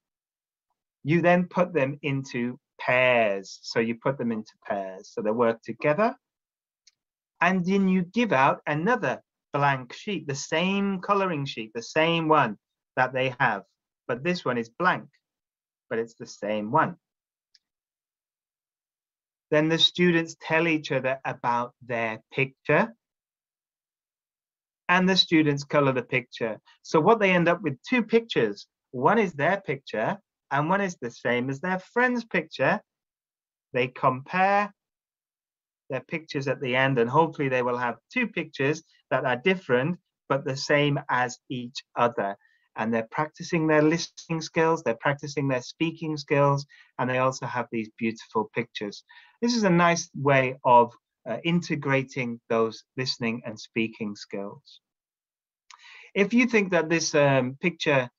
You then put them into pairs. So you put them into pairs. So they work together. And then you give out another blank sheet, the same coloring sheet, the same one that they have. But this one is blank, but it's the same one. Then the students tell each other about their picture. And the students color the picture. So what they end up with, 2 pictures. One is their picture and one is the same as their friend's picture. They compare their pictures at the end and hopefully they will have 2 pictures that are different but the same as each other. And they're practicing their listening skills, they're practicing their speaking skills, and they also have these beautiful pictures. This is a nice way of integrating those listening and speaking skills. If you think that this picture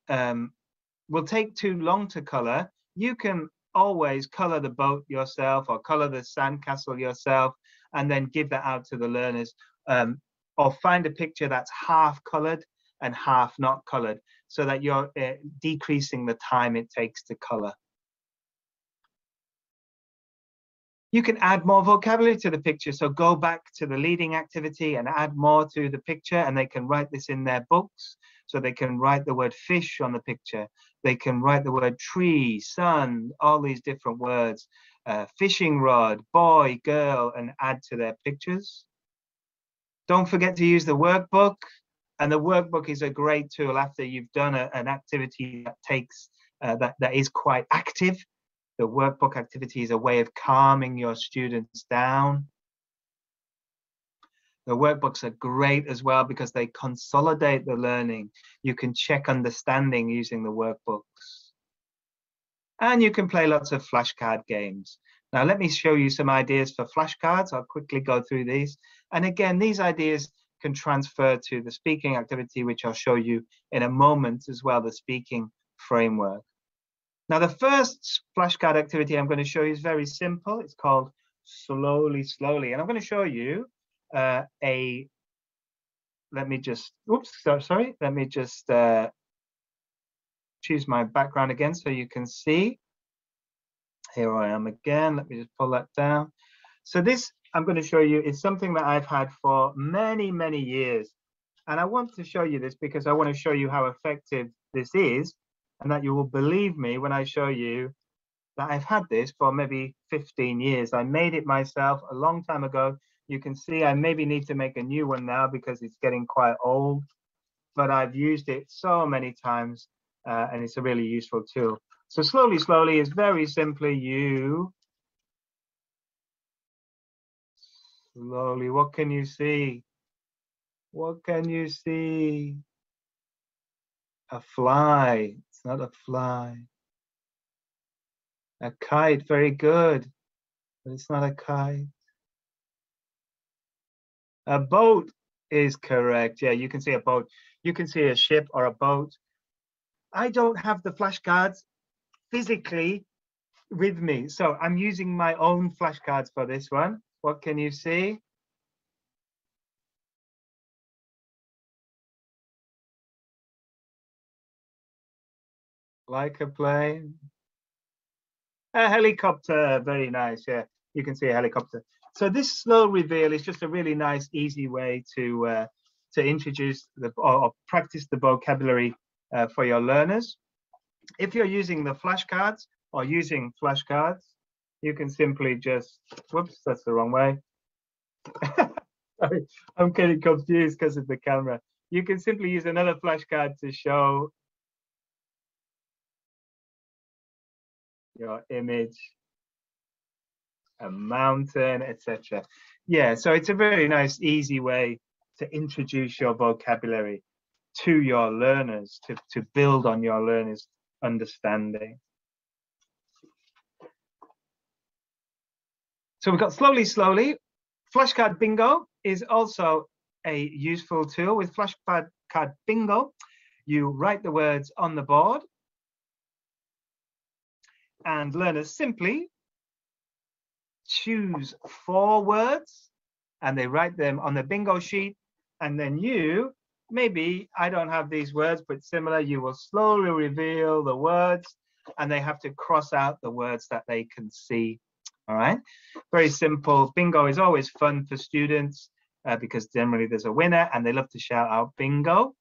will take too long to color, you can always color the boat yourself or color the sandcastle yourself and then give that out to the learners, or find a picture that's half colored and half not colored so that you're decreasing the time it takes to color. You can add more vocabulary to the picture. So go back to the leading activity and add more to the picture, and they can write this in their books. So they can write the word fish on the picture. They can write the word tree, sun, all these different words, fishing rod, boy, girl, and add to their pictures. Don't forget to use the workbook. And the workbook is a great tool after you've done an activity that takes, that is quite active. The workbook activity is a way of calming your students down. The workbooks are great as well because they consolidate the learning. You can check understanding using the workbooks. And you can play lots of flashcard games. Now let me show you some ideas for flashcards. I'll quickly go through these. And again, these ideas can transfer to the speaking activity, which I'll show you in a moment as well, the speaking framework. Now, the first flashcard activity I'm going to show you is very simple. It's called Slowly, Slowly. And I'm going to show you let me just, let me just choose my background again so you can see. Here I am again. Let me just pull that down. So this I'm going to show you is something that I've had for many, many years. And I want to show you this because I want to show you how effective this is, and that you will believe me when I show you that I've had this for maybe 15 years. I made it myself a long time ago. You can see I maybe need to make a new one now because it's getting quite old, but I've used it so many times and it's a really useful tool. So Slowly, Slowly is very simply you. Slowly, what can you see? What can you see? A fly. It's not a fly. A kite, very good, but it's not a kite. A boat is correct. Yeah, you can see a boat. You can see a ship or a boat. I don't have the flashcards physically with me, so I'm using my own flashcards for this one. What can you see? Like a plane. A helicopter, very nice. Yeah, you can see a helicopter. So this slow reveal is just a really nice, easy way to introduce or practice the vocabulary for your learners. If you're using the flashcards or using flashcards, you can simply just, whoops, that's the wrong way. Sorry, I'm getting confused because of the camera. You can simply use another flashcard to show your image, a mountain, etc. Yeah, so it's a very nice, easy way to introduce your vocabulary to your learners, to build on your learners' understanding. So we've got slowly, slowly. Flashcard bingo is also a useful tool. With flashcard bingo, you write the words on the board, and learners simply choose 4 words and they write them on the bingo sheet, and then you, maybe I don't have these words, but similar, you will slowly reveal the words and they have to cross out the words that they can see. All right, very simple. Bingo is always fun for students because generally there's a winner and they love to shout out bingo.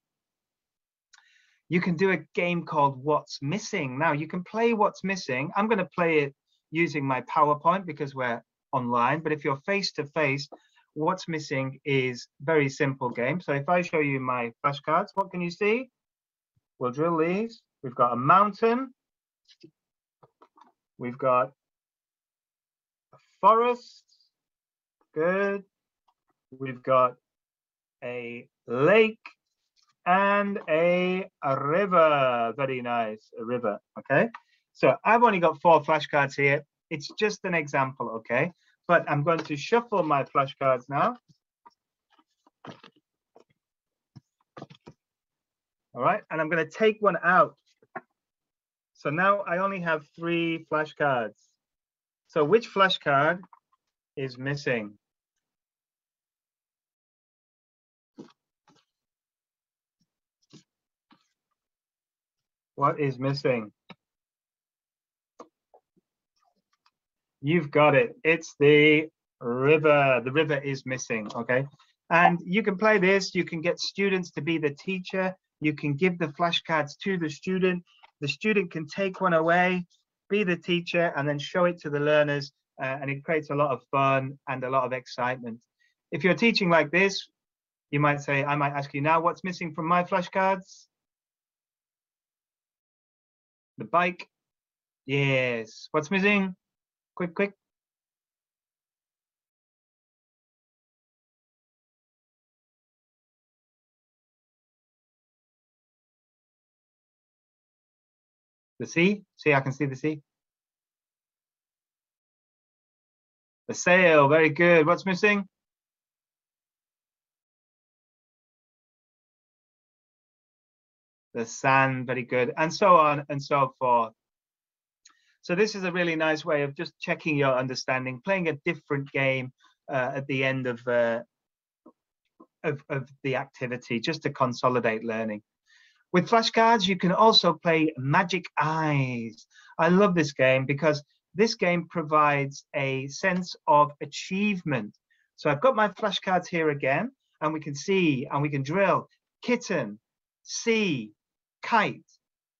You can do a game called What's Missing. Now you can play What's Missing. I'm going to play it using my PowerPoint because we're online, but if you're face to face, What's Missing is a very simple game. So if I show you my flashcards, what can you see? We'll drill these. We've got a mountain. We've got a forest. Good. We've got a lake and a river. Very nice, a river. Okay, so I've only got 4 flashcards here. It's just an example, okay, but I'm going to shuffle my flashcards now. All right, and I'm going to take one out. So now I only have 3 flashcards. So which flashcard is missing? What is missing? You've got it. It's the river. The river is missing, okay? And you can play this. You can get students to be the teacher. You can give the flashcards to the student. The student can take one away, be the teacher, and then show it to the learners. And it creates a lot of fun and a lot of excitement. If you're teaching like this, you might say, I might ask you now, what's missing from my flashcards? The bike. Yes. What's missing? Quick, quick. The sea. See, I can see the sea. The sail. Very good. What's missing? The sand. Very good. And so on and so forth. So this is a really nice way of just checking your understanding, playing a different game at the end of the activity, just to consolidate learning. With flashcards, you can also play Magic Eyes. I love this game because this game provides a sense of achievement. So I've got my flashcards here again, and we can see and we can drill kitten, sea, kite,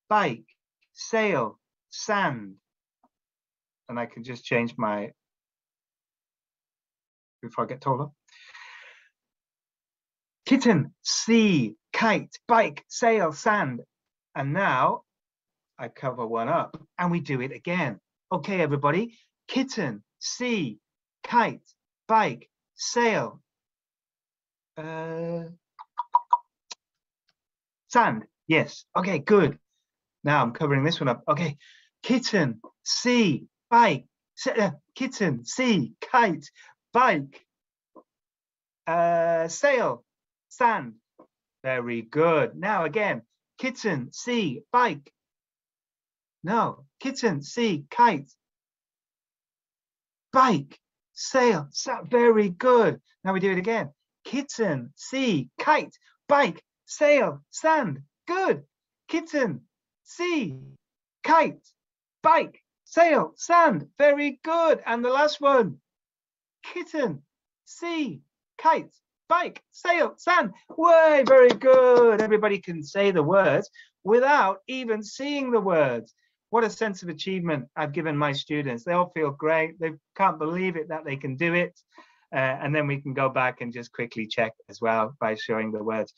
bike, sail, sand. And I can just change my, before I get told off. Kitten, sea, kite, bike, sail, sand. And now I cover one up and we do it again. Okay, everybody. Kitten, sea, kite, bike, sail, sand. Yes. Okay, good. Now I'm covering this one up. Okay. Kitten, sea, bike, kitten, sea, kite, bike, sail, sand. Very good. Now again, kitten, sea, bike. No, kitten, sea, kite, bike, sail, sand. Very good. Now we do it again. Kitten, sea, kite, bike, sail, sand. Good. Kitten, sea, kite, bike, sail, sand. Very good. And the last one. kitten. C, kite, bike, sail, sand. Way, very good. Everybody can say the words without even seeing the words. What a sense of achievement I've given my students. They all feel great. They can't believe it that they can do it. And then we can go back and just quickly check as well by showing the words.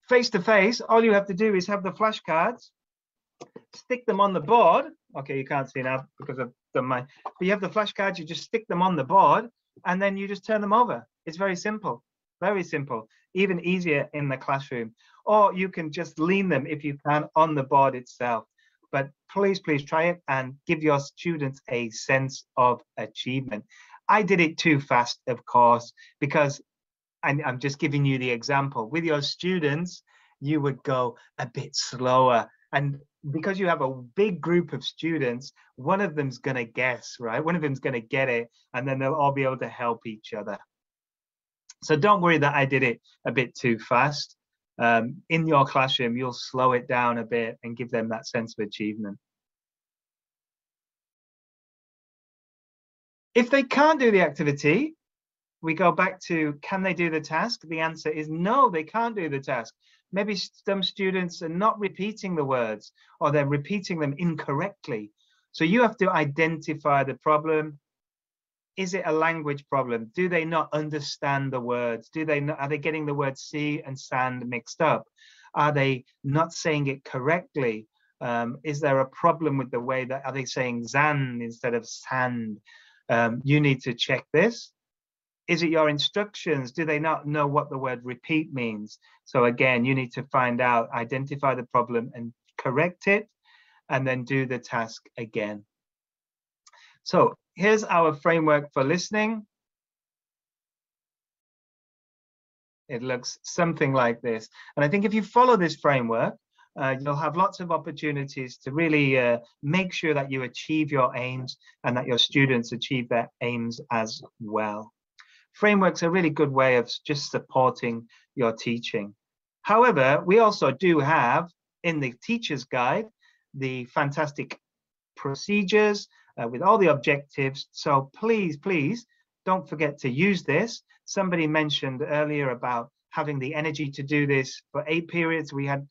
Face to face, all you have to do is have the flashcards, stick them on the board. Okay, you can't see now because I've done my, but you have the flashcards, you just stick them on the board and then you just turn them over. It's very simple, even easier in the classroom. Or you can just lean them if you can on the board itself. But please try it and give your students a sense of achievement. I did it too fast, of course, because I'm just giving you the example. With your students, you would go a bit slower. And because you have a big group of students, one of them's going to guess, right? One of them's going to get it, and then they'll all be able to help each other. So don't worry that I did it a bit too fast. In your classroom, you'll slow it down a bit and give them that sense of achievement. If they can't do the activity, we go back to, can they do the task? The answer is no, they can't do the task. Maybe some students are not repeating the words, or they're repeating them incorrectly. So you have to identify the problem. Is it a language problem? Do they not understand the words? Are they getting the words sea and sand mixed up? Are they not saying it correctly? Is there a problem with the way that, are they saying zan instead of sand? You need to check this. Is it your instructions? Do they not know what the word repeat means? So again, you need to find out, identify the problem and correct it, and then do the task again. So here's our framework for listening. It looks something like this. And I think if you follow this framework, you'll have lots of opportunities to really make sure that you achieve your aims and that your students achieve their aims as well. Frameworks are a really good way of just supporting your teaching. However, we also do have in the teacher's guide the fantastic procedures with all the objectives. So please don't forget to use this. Somebody mentioned earlier about having the energy to do this for 8 periods. We had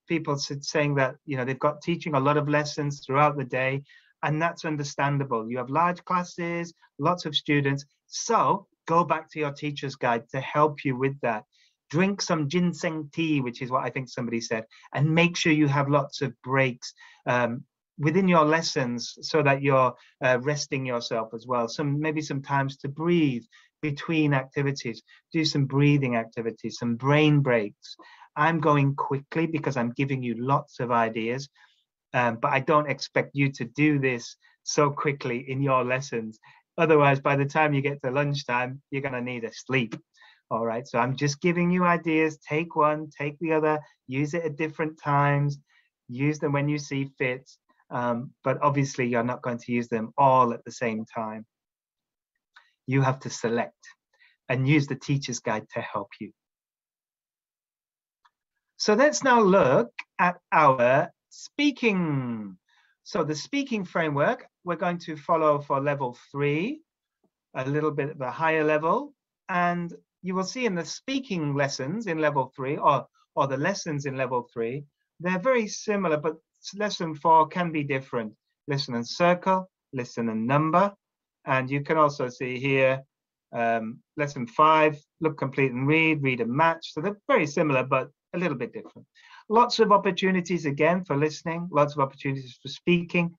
people saying that, you know, they've got teaching a lot of lessons throughout the day, and that's understandable. You have large classes, lots of students. So go back to your teacher's guide to help you with that. Drink some ginseng tea, which is what I think somebody said, and make sure you have lots of breaks within your lessons so that you're resting yourself as well. Maybe some times to breathe between activities. Do some breathing activities, some brain breaks. I'm going quickly because I'm giving you lots of ideas, but I don't expect you to do this so quickly in your lessons. Otherwise, by the time you get to lunchtime, you're going to need a sleep. All right, so I'm just giving you ideas. Take one, take the other, use it at different times, use them when you see fit. But obviously, you're not going to use them all at the same time. You have to select and use the teacher's guide to help you. So let's now look at our speaking. So the speaking framework, we're going to follow for level 3, a little bit of a higher level. And you will see in the speaking lessons in level 3, or the lessons in level 3, they're very similar, but lesson 4 can be different. Listen and circle, listen and number. And you can also see here, lesson 5, look, complete and read and match. So they're very similar, but a little bit different. Lots of opportunities again for listening, lots of opportunities for speaking.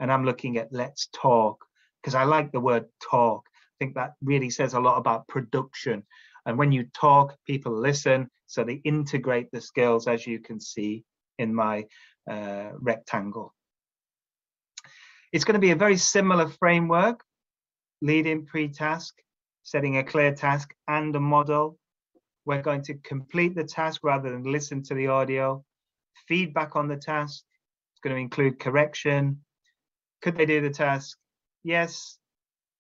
And I'm looking at let's talk, because I like the word talk. I think that really says a lot about production. And when you talk, people listen, so they integrate the skills, as you can see in my rectangle. It's going to be a very similar framework: lead-in, pre-task, setting a clear task and a model. We're going to complete the task rather than listen to the audio. Feedback on the task. It's going to include correction. Could they do the task? Yes,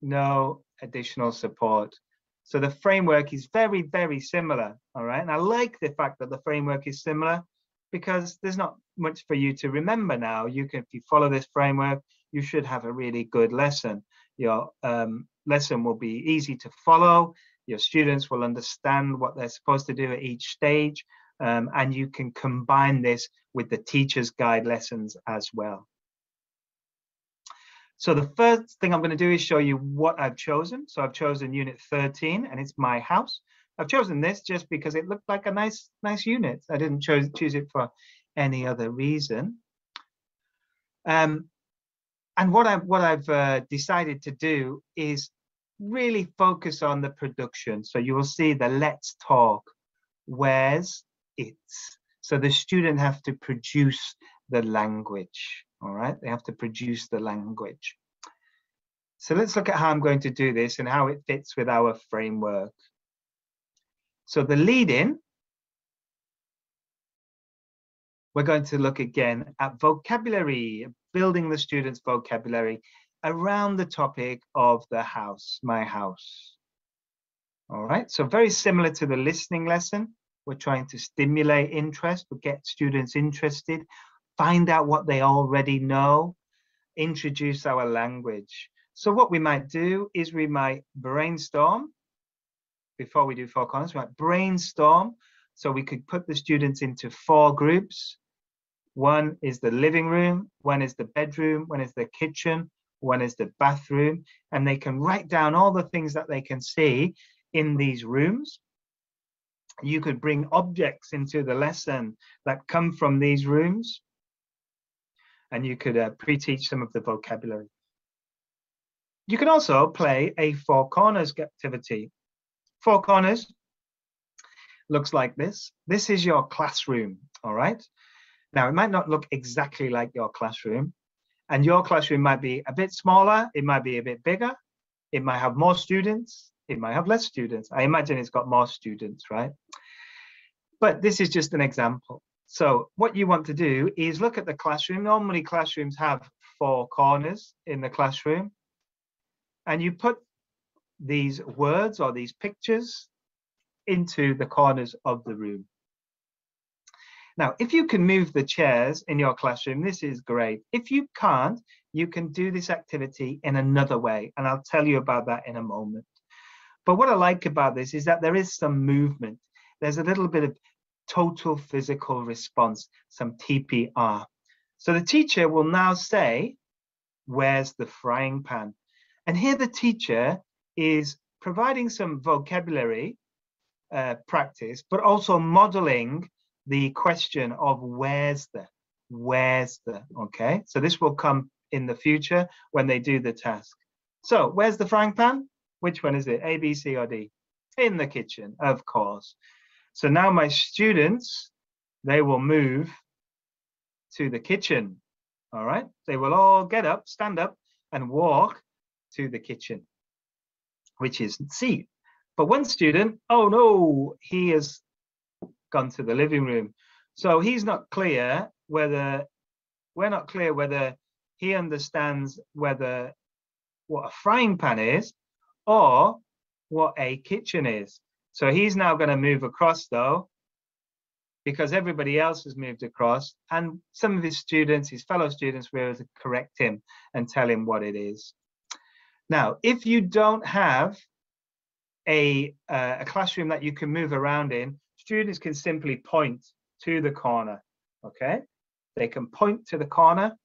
no, additional support. So the framework is very, very similar. All right. And I like the fact that the framework is similar, because there's not much for you to remember now. You can, if you follow this framework, you should have a really good lesson. Your lesson will be easy to follow. Your students will understand what they're supposed to do at each stage, and you can combine this with the teacher's guide lessons as well. So the first thing I'm going to do is show you what I've chosen. So I've chosen unit 13, and it's my house. I've chosen this just because it looked like a nice unit. I didn't choose it for any other reason. And what I've decided to do is really focus on the production. So you will see the let's talk, where's, it's. So the student have to produce the language. All right, they have to produce the language. So let's look at how I'm going to do this and how it fits with our framework. So the lead-in, we're going to look again at vocabulary, building the students' vocabulary around the topic of the house, my house. All right, so very similar to the listening lesson. We're trying to stimulate interest, but get students interested, find out what they already know, introduce our language. So what we might do is we might brainstorm. Before we do 4 corners, we might brainstorm. So we could put the students into 4 groups. One is the living room, one is the bedroom, one is the kitchen, one is the bathroom, and they can write down all the things that they can see in these rooms. You could bring objects into the lesson that come from these rooms, and you could pre-teach some of the vocabulary. You can also play a 4 corners activity. 4 corners looks like this. This is your classroom, all right? Now, it might not look exactly like your classroom, and your classroom might be a bit smaller, it might be a bit bigger, it might have more students, it might have less students. I imagine it's got more students, right? But this is just an example. So what you want to do is look at the classroom. Normally classrooms have 4 corners in the classroom, and you put these words or these pictures into the corners of the room. Now, if you can move the chairs in your classroom, this is great. If you can't, you can do this activity in another way, and I'll tell you about that in a moment. But what I like about this is that there is some movement. There's a little bit of total physical response, some TPR. So the teacher will now say, where's the frying pan? And here the teacher is providing some vocabulary practice, but also modeling the question of where's the, okay? So this will come in the future when they do the task. So where's the frying pan? Which one is it? A, B, C, or D? In the kitchen, of course. So now my students, they will move to the kitchen, all right? They will all get up, stand up, and walk to the kitchen, which is C. But one student, oh no, he has gone to the living room. So he's not clear whether, we're not clear whether he understands whether what a frying pan is or what a kitchen is. So he's now going to move across though, because everybody else has moved across, and some of his students, his fellow students, were able to correct him and tell him what it is. Now, if you don't have a classroom that you can move around in, students can simply point to the corner, okay? They can point to the corner,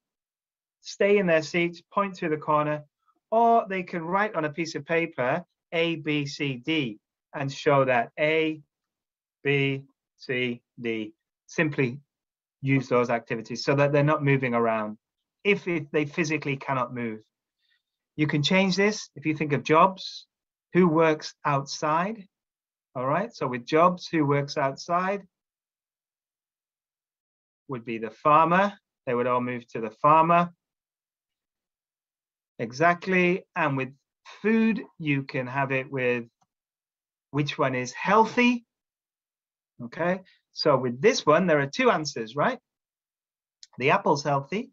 stay in their seats, point to the corner, or they can write on a piece of paper A, B, C, D, and show that A, B, C, D. Simply use those activities so that they're not moving around if they physically cannot move. You can change this if you think of jobs. Who works outside? All right, so with jobs, who works outside would be the farmer. They would all move to the farmer. Exactly. And with food, you can have it with which one is healthy. Okay, so with this one, there are 2 answers, right? The apple's healthy,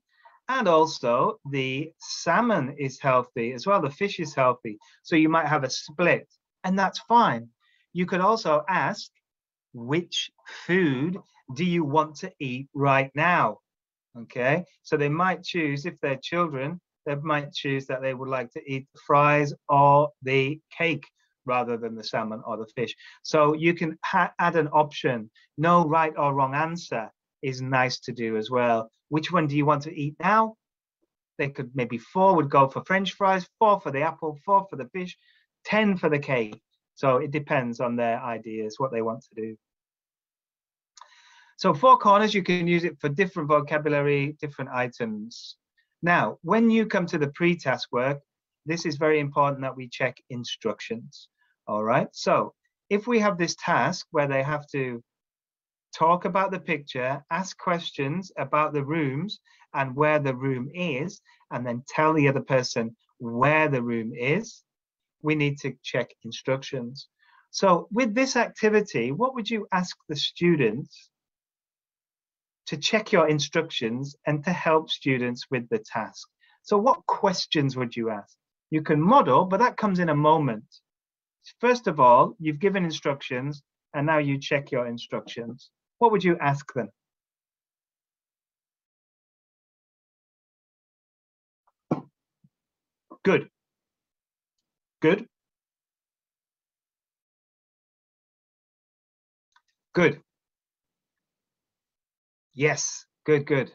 and also the salmon is healthy as well. The fish is healthy. So you might have a split, and that's fine. You could also ask, which food do you want to eat right now? Okay, so they might choose, if they're children, They might choose that they would like to eat the fries or the cake rather than the salmon or the fish. So you can add an option. No right or wrong answer is nice to do as well. Which one do you want to eat now? They could maybe 4 would go for French fries, 4 for the apple, 4 for the fish, 10 for the cake. So it depends on their ideas, what they want to do. So 4 corners, you can use it for different vocabulary, different items. Now, when you come to the pre-task work, this is very important that we check instructions. All right, so if we have this task where they have to talk about the picture, ask questions about the rooms and where the room is, and then tell the other person where the room is, we need to check instructions. So with this activity, what would you ask the students to check your instructions and to help students with the task? So what questions would you ask? You can model, but that comes in a moment. First of all, you've given instructions and now you check your instructions. What would you ask them? Good. Good. Good. Yes. Good, good.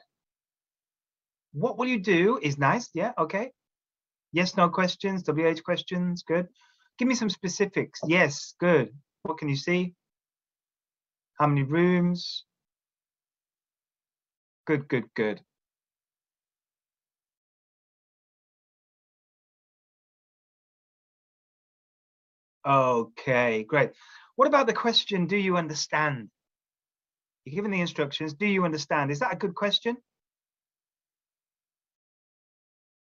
What will you do is nice. Yeah, okay. Yes, no questions, WH questions. Good. Give me some specifics. Yes, good. What can you see? How many rooms? Good, good, good. Okay, great. What about the question, do you understand? You're given the instructions, do you understand? Is that a good question?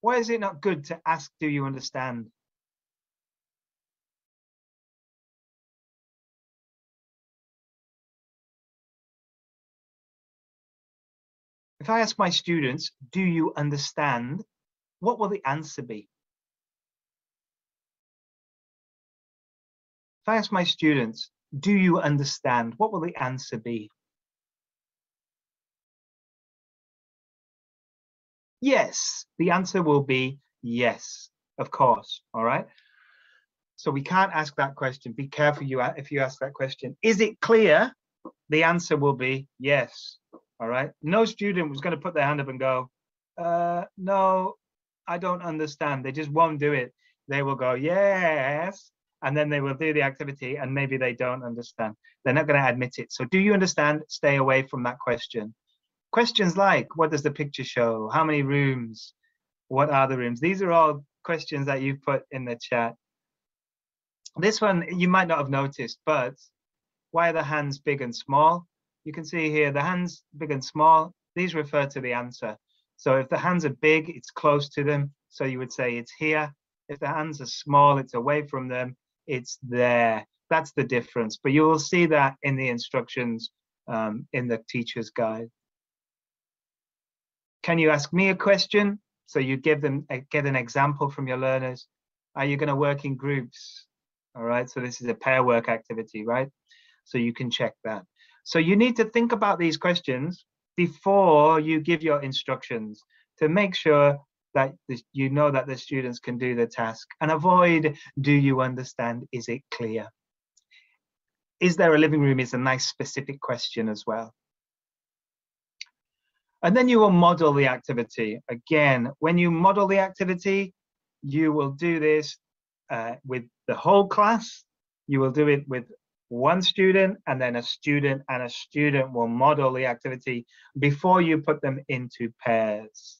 Why is it not good to ask, do you understand? If I ask my students, do you understand? What will the answer be? If I ask my students, do you understand? What will the answer be? Yes, the answer will be yes, of course, all right? So we can't ask that question. Be careful if you ask that question. Is it clear? The answer will be yes, all right? No student was going to put their hand up and go, no, I don't understand. They just won't do it. They will go, yes, and then they will do the activity and maybe they don't understand. They're not going to admit it. So do you understand? Stay away from that question. Questions like, what does the picture show? How many rooms? What are the rooms? These are all questions that you've put in the chat. This one you might not have noticed, but why are the hands big and small? You can see here the hands big and small. These refer to the answer. So if the hands are big, it's close to them. So you would say it's here. If the hands are small, it's away from them. It's there. That's the difference. But you will see that in the instructions in the teacher's guide. Can you ask me a question? So you get an example from your learners. Are you going to work in groups? All right, so this is a pair work activity, right? So you can check that. So you need to think about these questions before you give your instructions to make sure that you know that the students can do the task, and avoid, do you understand? Is it clear? Is there a living room? Is a nice specific question as well. And then you will model the activity. Again, when you model the activity, you will do this with the whole class. You will do it with one student, and then a student will model the activity before you put them into pairs.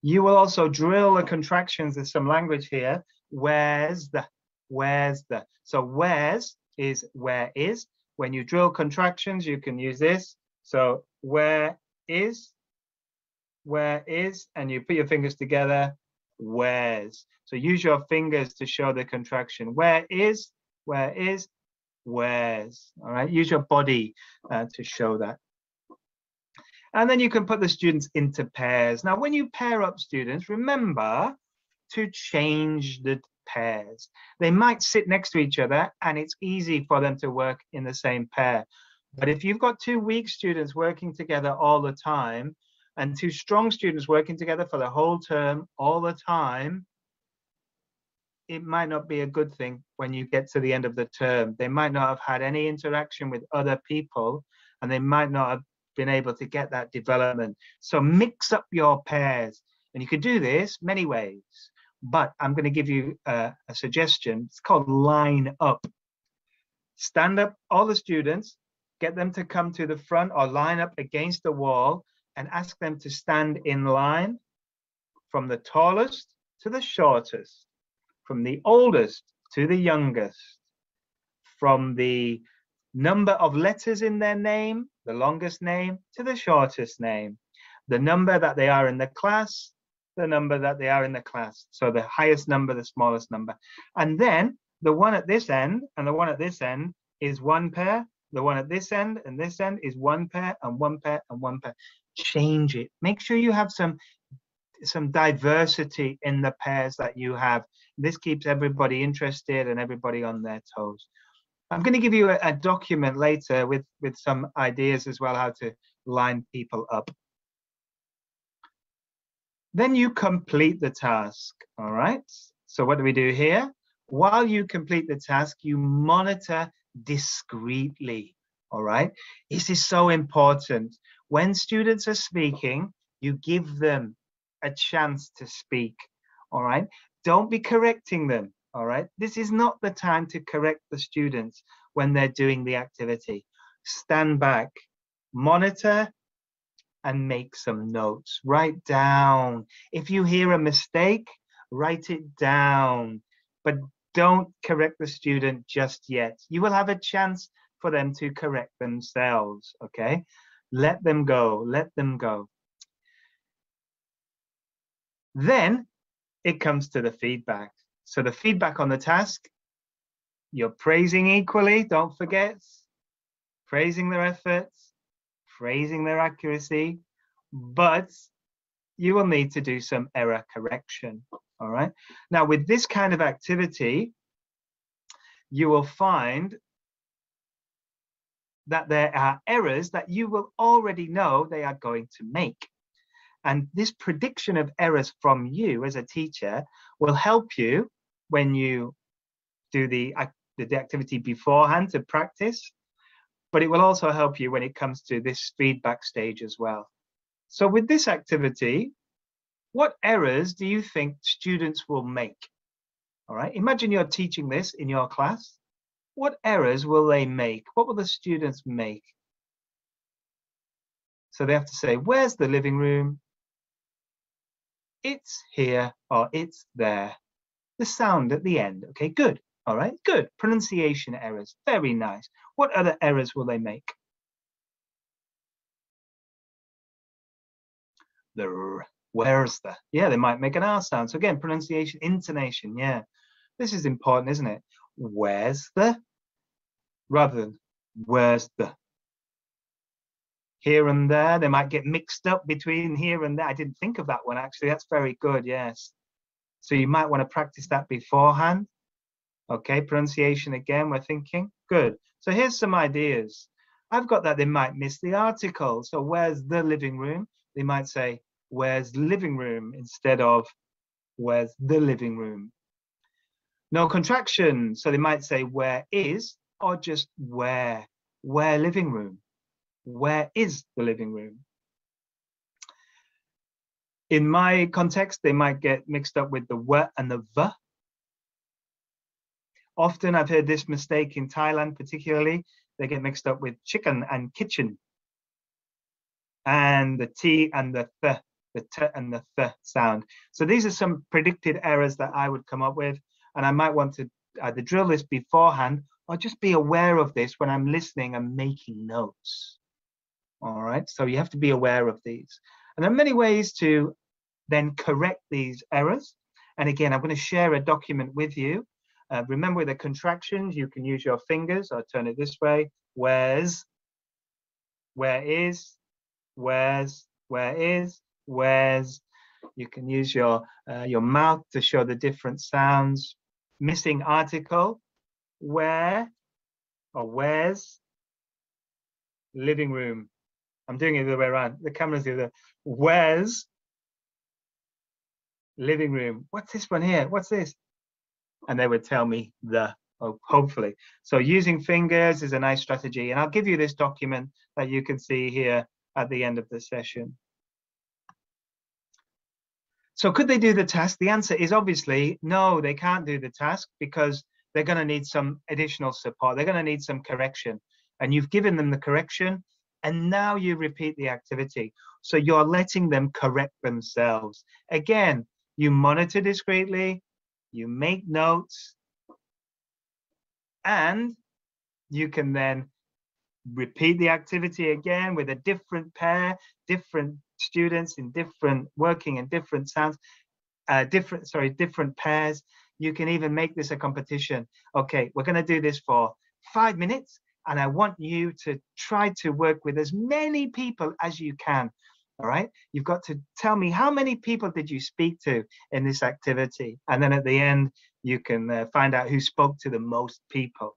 You will also drill the contractions. There's some language here. Where's the? Where's the? So where's is where is. When you drill contractions, you can use this. So where is, and you put your fingers together, where's. So use your fingers to show the contraction. Where is, where's. All right, use your body to show that. And then you can put the students into pairs. Now, when you pair up students, remember to change the pairs. They might sit next to each other and it's easy for them to work in the same pair. But if you've got 2 weak students working together all the time, And two strong students working together for the whole term all the time, it might not be a good thing when you get to the end of the term. They might not have had any interaction with other people, and they might not have been able to get that development. So mix up your pairs, and you can do this many ways, but I'm going to give you a suggestion. It's called line up. Stand up, all the students, get them to come to the front or line up against the wall, and ask them to stand in line from the tallest to the shortest, from the oldest to the youngest, from the number of letters in their name, the longest name, to the shortest name, the number that they are in the class, the number that they are in the class. So the highest number, the smallest number. And then the one at this end and the one at this end is one pair. The one at this end and this end is one pair and one pair and one pair. Change it. Make sure you have some diversity in the pairs that you have. This keeps everybody interested and everybody on their toes. I'm going to give you a document later with some ideas as well, how to line people up. Then you complete the task. All right. So what do we do here? While you complete the task, you monitor discreetly. All right. This is so important. When students are speaking, you give them a chance to speak. All right. Don't be correcting them. All right. This is not the time to correct the students when they're doing the activity. Stand back, monitor, and make some notes. Write down. If you hear a mistake, write it down. But don't correct the student just yet. You will have a chance for them to correct themselves. Okay. Let them go. Let them go. Then it comes to the feedback. So the feedback on the task, you're praising equally, don't forget. Praising their efforts, praising their accuracy, but you will need to do some error correction. All right. Now, with this kind of activity, you will find that there are errors that you will already know they are going to make. And this prediction of errors from you as a teacher will help you when you do the activity beforehand to practice, but it will also help you when it comes to this feedback stage as well. So with this activity, what errors do you think students will make? All right, imagine you're teaching this in your class. What errors will they make? What will the students make? So they have to say, where's the living room? It's here or it's there. The sound at the end. Okay, good. All right, good. Pronunciation errors. Very nice. What other errors will they make? Where's the? Yeah, they might make an R sound. So again, pronunciation, intonation. Yeah, this is important, isn't it? Where's the? Rather than where's the? Here and there, they might get mixed up between here and there. I didn't think of that one, actually. That's very good, yes. So you might want to practice that beforehand. Okay, pronunciation again, we're thinking. Good. So here's some ideas. I've got that they might miss the article. So where's the living room? They might say, where's living room instead of where's the living room? No contraction. So they might say where is or just where. Where living room? Where is the living room? In my context, they might get mixed up with the wh and the v. Often I've heard this mistake in Thailand, particularly. They get mixed up with chicken and kitchen. And the T and the th, the T and the th sound. So these are some predicted errors that I would come up with. And I might want to either drill this beforehand or just be aware of this when I'm listening and making notes. All right, so you have to be aware of these. And there are many ways to then correct these errors. And again, I'm going to share a document with you. Remember the contractions, you can use your fingers or turn it this way. Where's, where is, where's, where is, where's. You can use your mouth to show the different sounds. Missing article, where or where's. Living room. I'm doing it the other way around. The camera's the other. Where's living room? What's this one here? What's this? And they would tell me the, oh, hopefully. So using fingers is a nice strategy. And I'll give you this document that you can see here at the end of the session. So could they do the task? The answer is obviously no, they can't do the task because they're going to need some additional support. They're going to need some correction. And you've given them the correction, and now you repeat the activity. So you're letting them correct themselves. Again, you monitor discreetly, you make notes, and you can then repeat the activity again with a different pair, different students in different, working in different sounds, different pairs. You can even make this a competition. Okay, we're going to do this for 5 minutes, and I want you to try to work with as many people as you can. All right, you've got to tell me how many people did you speak to in this activity, and then at the end you can find out who spoke to the most people.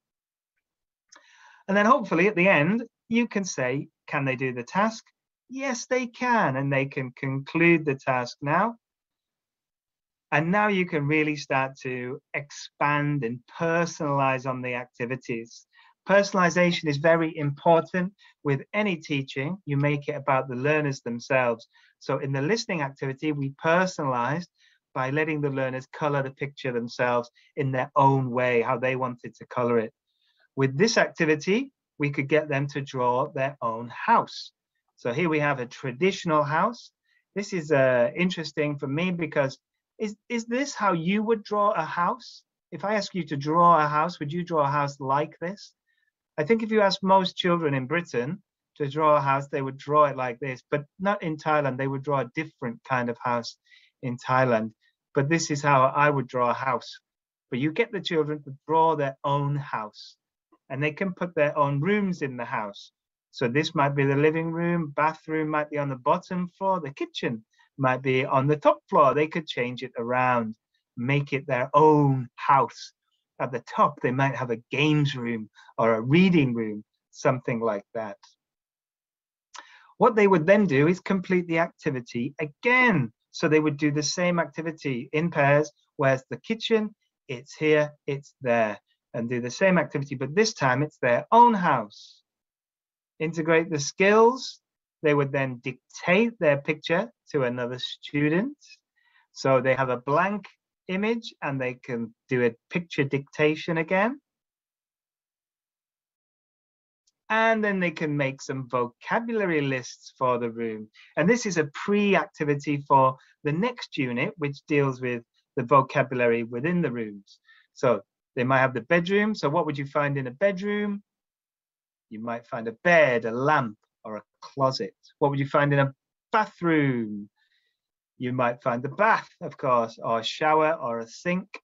And then hopefully at the end you can say, can they do the task? Yes, they can, and they can conclude the task now. And now you can really start to expand and personalize on the activities. Personalization is very important with any teaching. You make it about the learners themselves. So in the listening activity, we personalized by letting the learners color the picture themselves in their own way, how they wanted to color it. With this activity, we could get them to draw their own house. So here we have a traditional house. This is interesting for me because is this how you would draw a house? If I ask you to draw a house, would you draw a house like this? I think if you ask most children in Britain to draw a house, they would draw it like this, but not in Thailand. They would draw a different kind of house in Thailand. But this is how I would draw a house. But you get the children to draw their own house, and they can put their own rooms in the house. So this might be the living room, bathroom might be on the bottom floor, the kitchen might be on the top floor. They could change it around, make it their own house. At the top, they might have a games room or a reading room, something like that. What they would then do is complete the activity again. So they would do the same activity in pairs. Where's the kitchen? It's here, it's there. And do the same activity, but this time it's their own house. Integrate the skills. They would then dictate their picture to another student. So they have a blank image and they can do a picture dictation again. And then they can make some vocabulary lists for the room. And this is a pre-activity for the next unit, which deals with the vocabulary within the rooms. So they might have the bedroom. So what would you find in a bedroom? You might find a bed, a lamp, or a closet. What would you find in a bathroom? You might find the bath, of course, or a shower or a sink,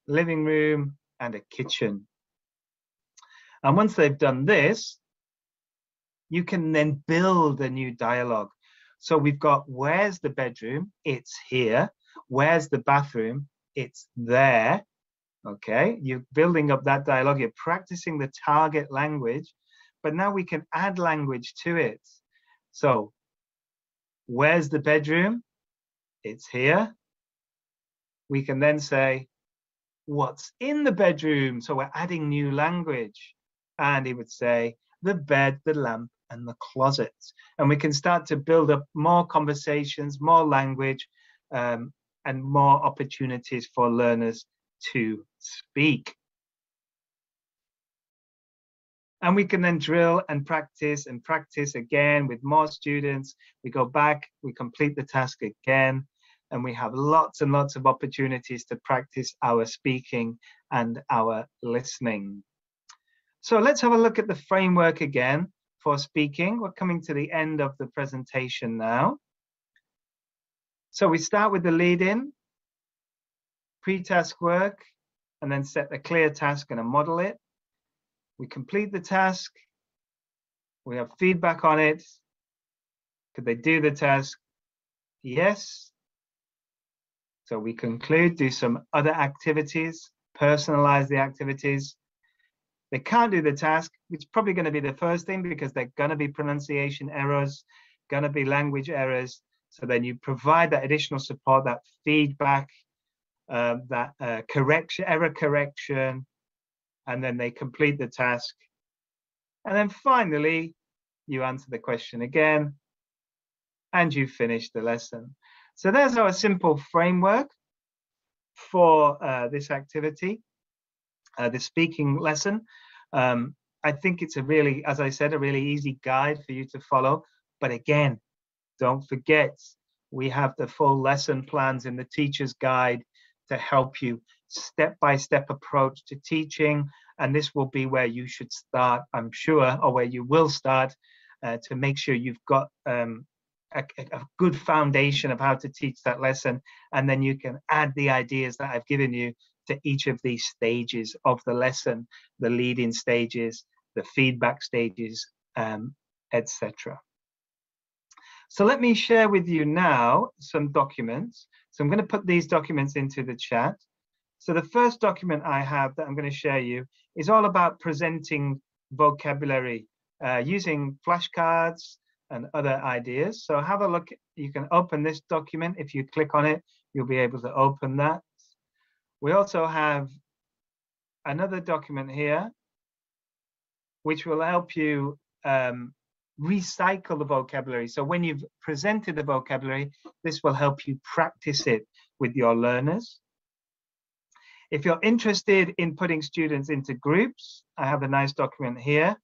living room, and a kitchen. And once they've done this, you can then build a new dialogue. So we've got, where's the bedroom? It's here. Where's the bathroom? It's there. Okay, you're building up that dialogue. You're practicing the target language, but now we can add language to it. So where's the bedroom? It's here. We can then say, what's in the bedroom? So we're adding new language. And he would say, the bed, the lamp, and the closet. And we can start to build up more conversations, more language, and more opportunities for learners to speak. And we can then drill and practice again with more students. We go back, we complete the task again, and we have lots and lots of opportunities to practice our speaking and our listening. So let's have a look at the framework again for speaking. We're coming to the end of the presentation now. So we start with the lead-in, pre-task work, and then set a clear task and a model it. We complete the task. We have feedback on it. Could they do the task? Yes. So we conclude, do some other activities, personalize the activities. They can't do the task. It's probably going to be the first thing because they're going to be pronunciation errors, going to be language errors. So then you provide that additional support, that feedback, that correction, error correction, and then they complete the task. And then finally, you answer the question again, and you finish the lesson. So there's our simple framework for this activity, the speaking lesson. I think it's a really, as I said, a really easy guide for you to follow. But again, don't forget, we have the full lesson plans in the teacher's guide to help you step-by-step approach to teaching. And this will be where you should start, I'm sure, or where you will start to make sure you've got a good foundation of how to teach that lesson. And then you can add the ideas that I've given you to each of these stages of the lesson, the lead-in stages, the feedback stages, etc. So let me share with you now some documents. So I'm going to put these documents into the chat. So the first document I have that I'm going to share you is all about presenting vocabulary using flashcards and other ideas. So have a look. You can open this document. If you click on it, you'll be able to open that. We also have another document here, which will help you recycle the vocabulary. So when you've presented the vocabulary, this will help you practice it with your learners. If you're interested in putting students into groups, I have a nice document here,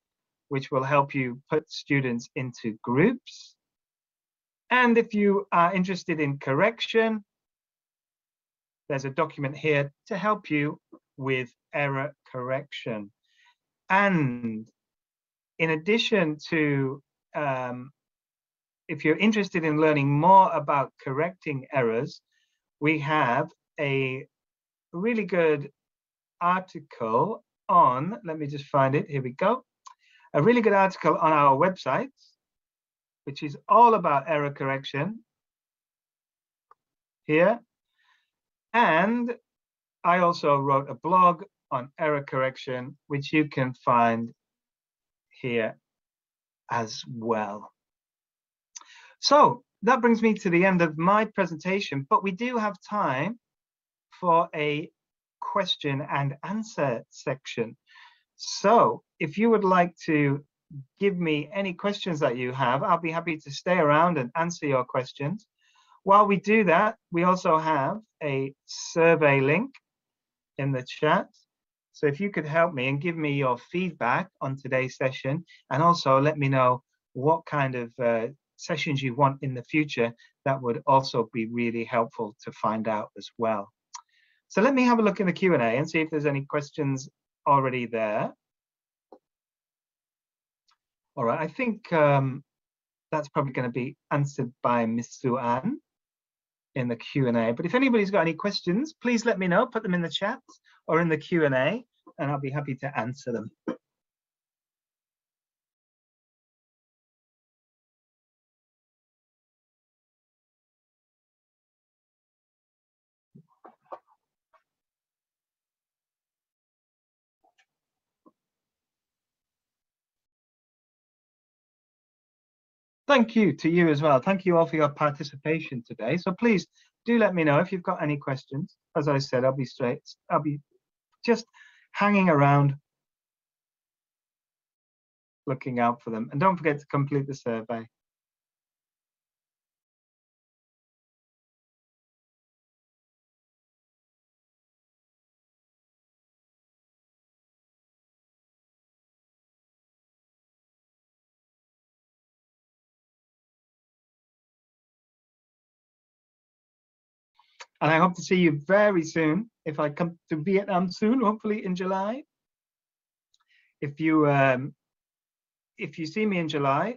which will help you put students into groups. And if you are interested in correction, there's a document here to help you with error correction. And in addition to, if you're interested in learning more about correcting errors, we have a really good article on, let me just find it, here we go. A really good article on our website, which is all about error correction here. And I also wrote a blog on error correction, which you can find here as well. So that brings me to the end of my presentation, but we do have time for a question and answer section. So if you would like to give me any questions that you have, I'll be happy to stay around and answer your questions. While we do that, we also have a survey link in the chat. So if you could help me and give me your feedback on today's session, and also let me know what kind of sessions you want in the future, that would also be really helpful to find out as well. So let me have a look in the Q&A and see if there's any questions already there. All right, I think that's probably going to be answered by Miss Suan in the Q&A. But if anybody's got any questions, please let me know. Put them in the chat or in the Q&A, and I'll be happy to answer them. Thank you to you as well. Thank you all for your participation today. So please do let me know if you've got any questions. As I said, I'll be just hanging around looking out for them. And don't forget to complete the survey. And I hope to see you very soon. If I come to Vietnam soon, hopefully in July. If you see me in July,